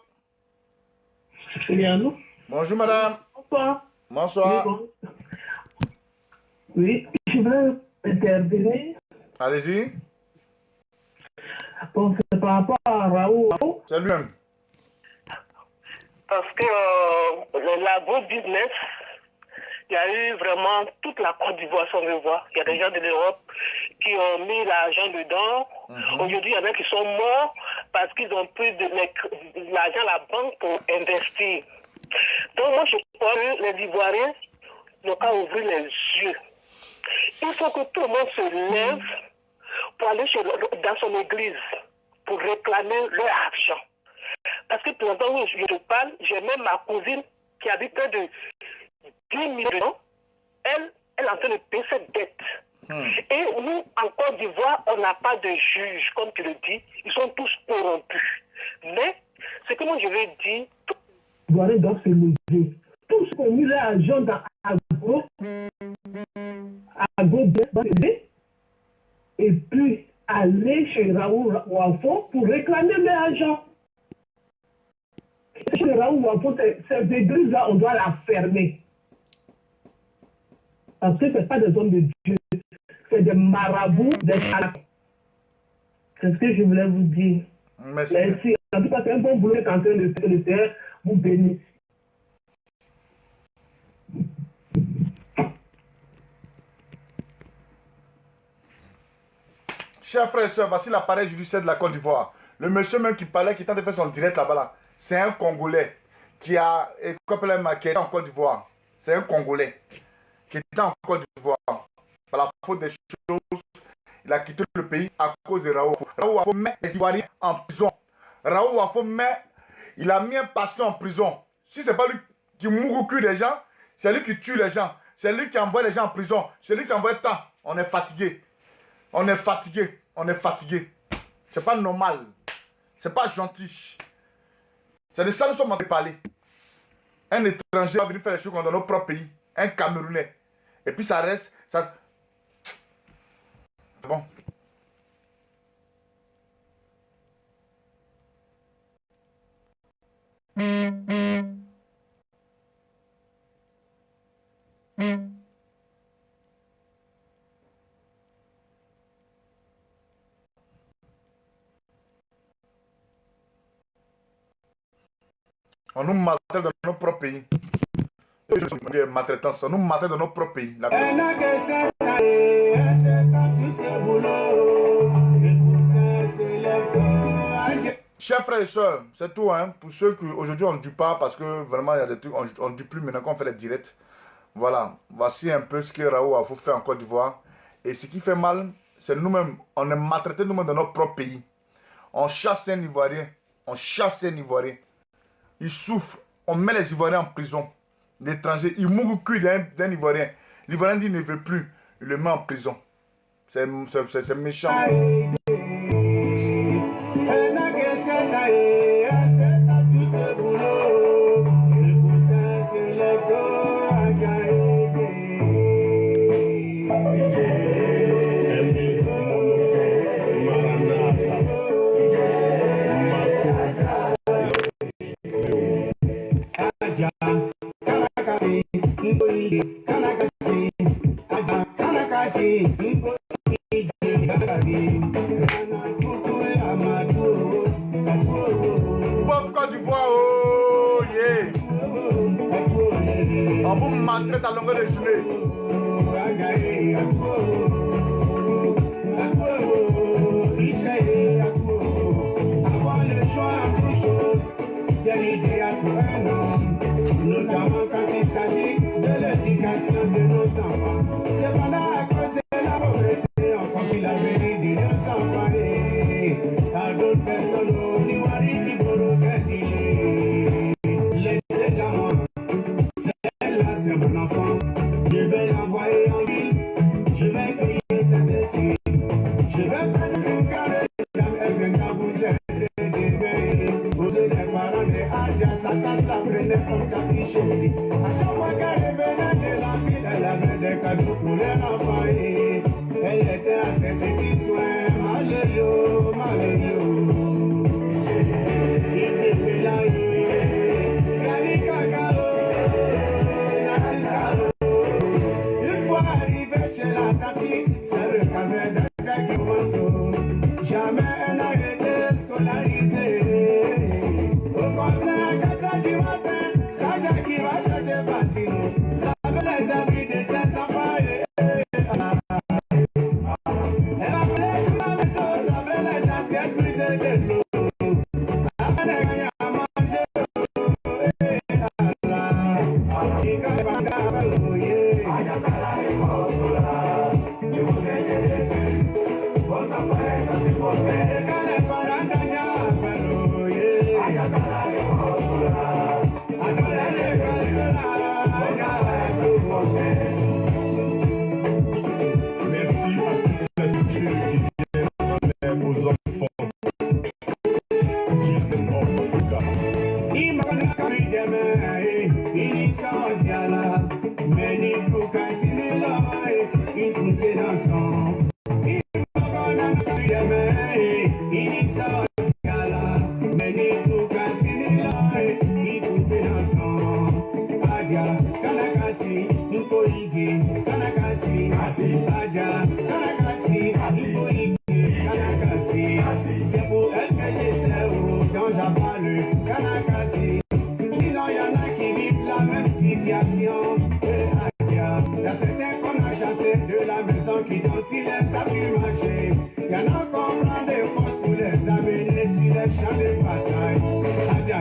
S6: Oui, allô?
S1: Bonjour, madame.
S6: Bonsoir.
S1: Bonsoir.
S6: Oui, je voulais intervenir.
S1: Allez-y.
S6: Bon, c'est par rapport à Raoul.
S1: C'est lui-même.
S5: Parce que l'agro-business, il y a eu vraiment toute la Côte d'Ivoire, si on veut voir. Il y a des gens de l'Europe qui ont mis l'argent dedans. Aujourd'hui, il y en a qui sont morts parce qu'ils ont pris de l'argent à la banque pour investir. Donc moi, je crois que les Ivoiriens n'ont qu'à ouvrir les yeux. Il faut que tout le monde se lève pour aller dans son église pour réclamer leur argent. Parce que pendant que je te parle, j'ai même ma cousine qui habite près de 10 millions. Elle est en train de payer cette dette. Et nous, en Côte d'Ivoire, on n'a pas de juge, comme tu le dis. Ils sont tous corrompus. Mais, ce que moi je vais dire...
S6: Les Ivoiriens doivent se lever. Tous ont mis leur argent dans et puis aller chez Raoul Wafo pour réclamer leur argent. Chez Raoul Wafo, ces églises-là, on doit la fermer. Parce que ce n'est pas des hommes de Dieu, c'est des marabouts, des charlatans. C'est ce que je voulais vous dire.
S1: Merci.
S6: Merci. En tout cas, c'est un bon boulot qu'en train de faire le Seigneur vous bénisse.
S1: Chers frères et sœurs, voici l'appareil judiciaire de la Côte d'Ivoire. Le monsieur même qui parlait, qui tente de faire son direct là-bas, là, c'est un Congolais qui a été en Côte d'Ivoire. c'est un Congolais qui était en Côte d'Ivoire. Par la faute des choses, il a quitté le pays à cause de Raoult. Raoult Wafo met les Ivoiriens en prison. Raoult Wafo il a mis un pasteur en prison. Si ce n'est pas lui qui mourre des gens, c'est lui qui tue les gens. C'est lui qui envoie les gens en prison. C'est lui qui envoie tant. On est fatigué. On est fatigué. On est fatigué. C'est pas normal. C'est pas gentil. C'est de ça que nous sommes en train de parler. Un étranger va venir faire les choses dans notre propre pays. Un Camerounais. Et puis ça reste. Ça... Bon. On nous maltraite dans notre propre pays. On nous maltraite dans notre propre pays. Chers frères et sœurs, c'est tout. Hein, pour ceux qui aujourd'hui on ne dit pas parce que vraiment il y a des trucs, on ne dit plus maintenant qu'on fait les directs. Voilà, voici un peu ce que Raoult Wafo fait en Côte d'Ivoire. Et ce qui fait mal, c'est nous-mêmes. On est maltraités nous-mêmes dans notre propre pays. On chasse un Ivoirien. On chasse un Ivoirien. Il souffre. On met les Ivoiriens en prison. L'étranger, il mourut cul d'un Ivoirien. L'Ivoirien dit qu'il ne veut plus. Il le met en prison. C'est méchant. Côte d'Ivoire, oh yeah. On vous maltraite à longueur de journée.
S7: Avoir le choix en toutes choses, c'est l'idéal pour un homme, notamment quand il s'agit de l'éducation de nos enfants. Cependant, à cause de la pauvreté, on confie la vérité de nos enfants à d'autres personnes au niveau qui vont laissez la moi, celle-là c'est mon enfant, je vais l'envoyer en ville, je vais payer ses études, je vais prendre une carré, elle viendra vous aider, vous êtes les parents de Adja, sa tante la prenait comme sa fille chérie, à chaque fois qu'elle venait de la ville, elle avait des cadeaux pour les enfants, elle était à ses petits soins, maléo, maléo. Une fois arrivé chez la tati, c'est le calvaire d'un gars qui commence. Jamais elle n'a été scolarisée. Au contraire, 4 heures du matin, ça gars qui va chercher Bassino. Laver les habits de ses enfants. Elle a appelé toute la maison, laver les assiettes, briser de l'eau. C'est pour elle que j'essaie dont j'avale Kanakasi. Sinon y en a qui vivent la même situation que Adia. Y a certains qu'on a chassés de la maison qui dont s'il est à plus marcher. Y en a qu'on prend des forces pour les amener sur les champs de bataille. Adia,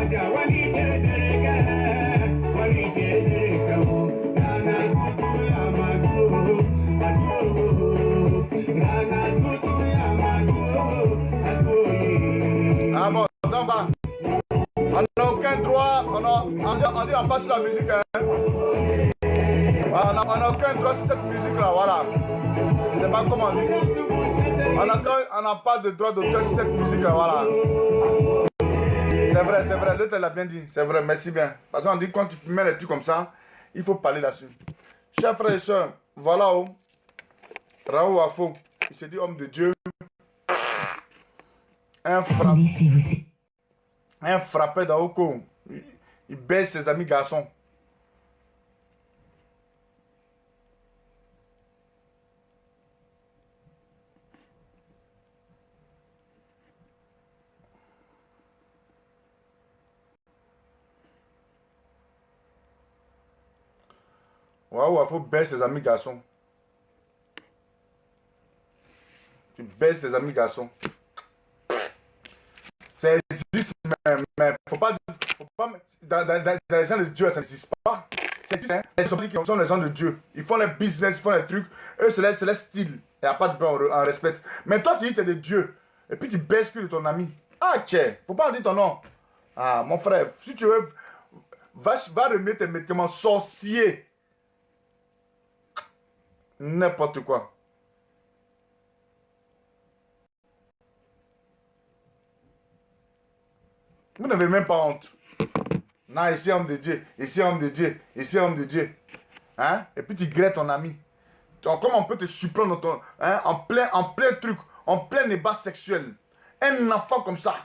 S7: Adia,
S1: on passe la musique. Hein. Voilà, on n'a aucun droit sur cette musique-là, voilà. Je sais pas comment on dit. On n'a pas de droit d'auteur sur cette musique-là, voilà. C'est vrai, l'autre l'a bien dit, c'est vrai, merci bien. Parce qu'on dit quand tu mets les trucs comme ça, il faut parler là-dessus. Chers frères et sœurs, voilà où Raoul Wafo, il se dit homme de Dieu. Un frappé d'Aoko, il baisse ses amis garçons. Waouh, il faut baisser ses amis garçons. Tu baisses tes amis garçons. Ça existe, mais faut pas dans les gens de Dieu, ça n'existe pas. Ça existe, hein. Les hommes qui sont les gens de Dieu. Ils font les business, ils font les trucs. Eux, c'est leur style. Il n'y a pas de problème, on respecte. Mais toi, tu dis que tu es de Dieu. Et puis tu baisses que de ton ami. Ah, tiens, faut pas en dire ton nom. Ah, mon frère, si tu veux, va remettre tes médicaments sorciers. N'importe quoi. Vous n'avez même pas honte. Non, ici homme de Dieu, ici homme de Dieu, ici homme de Dieu. Hein? Et puis tu grètes ton ami. Comment on peut te surprendre dans ton, hein? en plein truc, en plein débat sexuel. Un enfant comme ça.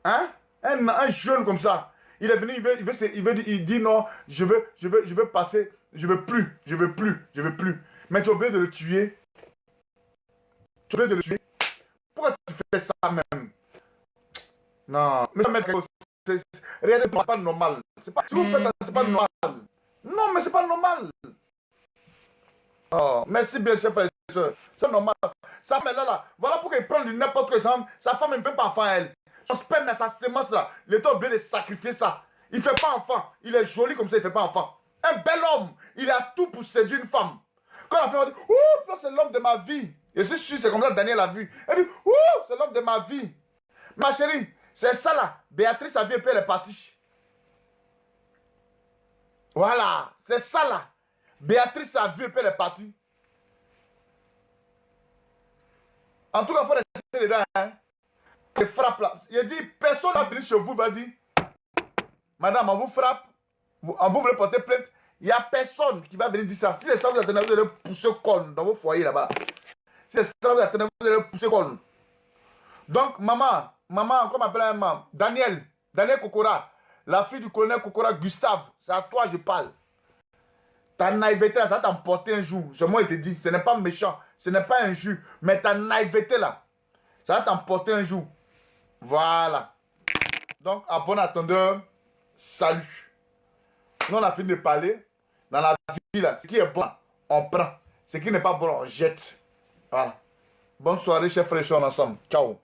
S1: Hein? Un jeune comme ça. Il est venu, il dit non, je veux passer, je veux plus. Mais tu es obligé de le tuer. Tu es obligé de le tuer. Pourquoi tu fais ça même? Non, mais rien n'est pas normal. Pas, si vous faites ça, c'est pas normal. Non, mais c'est pas normal. Oh, merci bien, chef frère. C'est normal. Ça, mais là, voilà pourquoi il prend du n'importe quel sang. Sa femme ne fait pas enfant à elle. Son sperme, sa sémence là, il est obligé de sacrifier ça. Il ne fait pas enfant. Il est joli comme ça, il ne fait pas enfant. Un bel homme, il a tout pour séduire une femme. Quand la femme dit, ouh, c'est l'homme de ma vie. Et je suis sûr, c'est comme ça que Daniel a vu. Elle dit, ouh, c'est l'homme de ma vie. Ma chérie, c'est ça là. Béatrice a vu et puis elle est partie. Voilà, c'est ça là. Béatrice a vu et puis elle est partie. En tout cas, il faut rester dedans. Hein. Il frappe là. Il dit, personne va venir chez vous, va dire, madame, on vous frappe, on vous voulez porter plainte. Il n'y a personne qui va venir dire ça. Si les gens vous attendent, vous allez pousser con dans vos foyers là-bas. Si les gens vous attendent, vous allez pousser con. Donc, maman, comment on appelle la maman? Daniel Kokora, la fille du colonel Kokora, Gustave, c'est à toi je parle. Ta naïveté là, ça va t'emporter un jour. Moi, je te dis, ce n'est pas méchant, ce n'est pas injure, mais ta naïveté là, ça va t'emporter un jour. Voilà. Donc, à bon attendeur, salut. Nous, on a fini de parler. Dans la vie là, ce qui est bon, on prend. Ce qui n'est pas bon, on jette. Voilà. Bonne soirée, chers frères et sœurs ensemble. Ciao.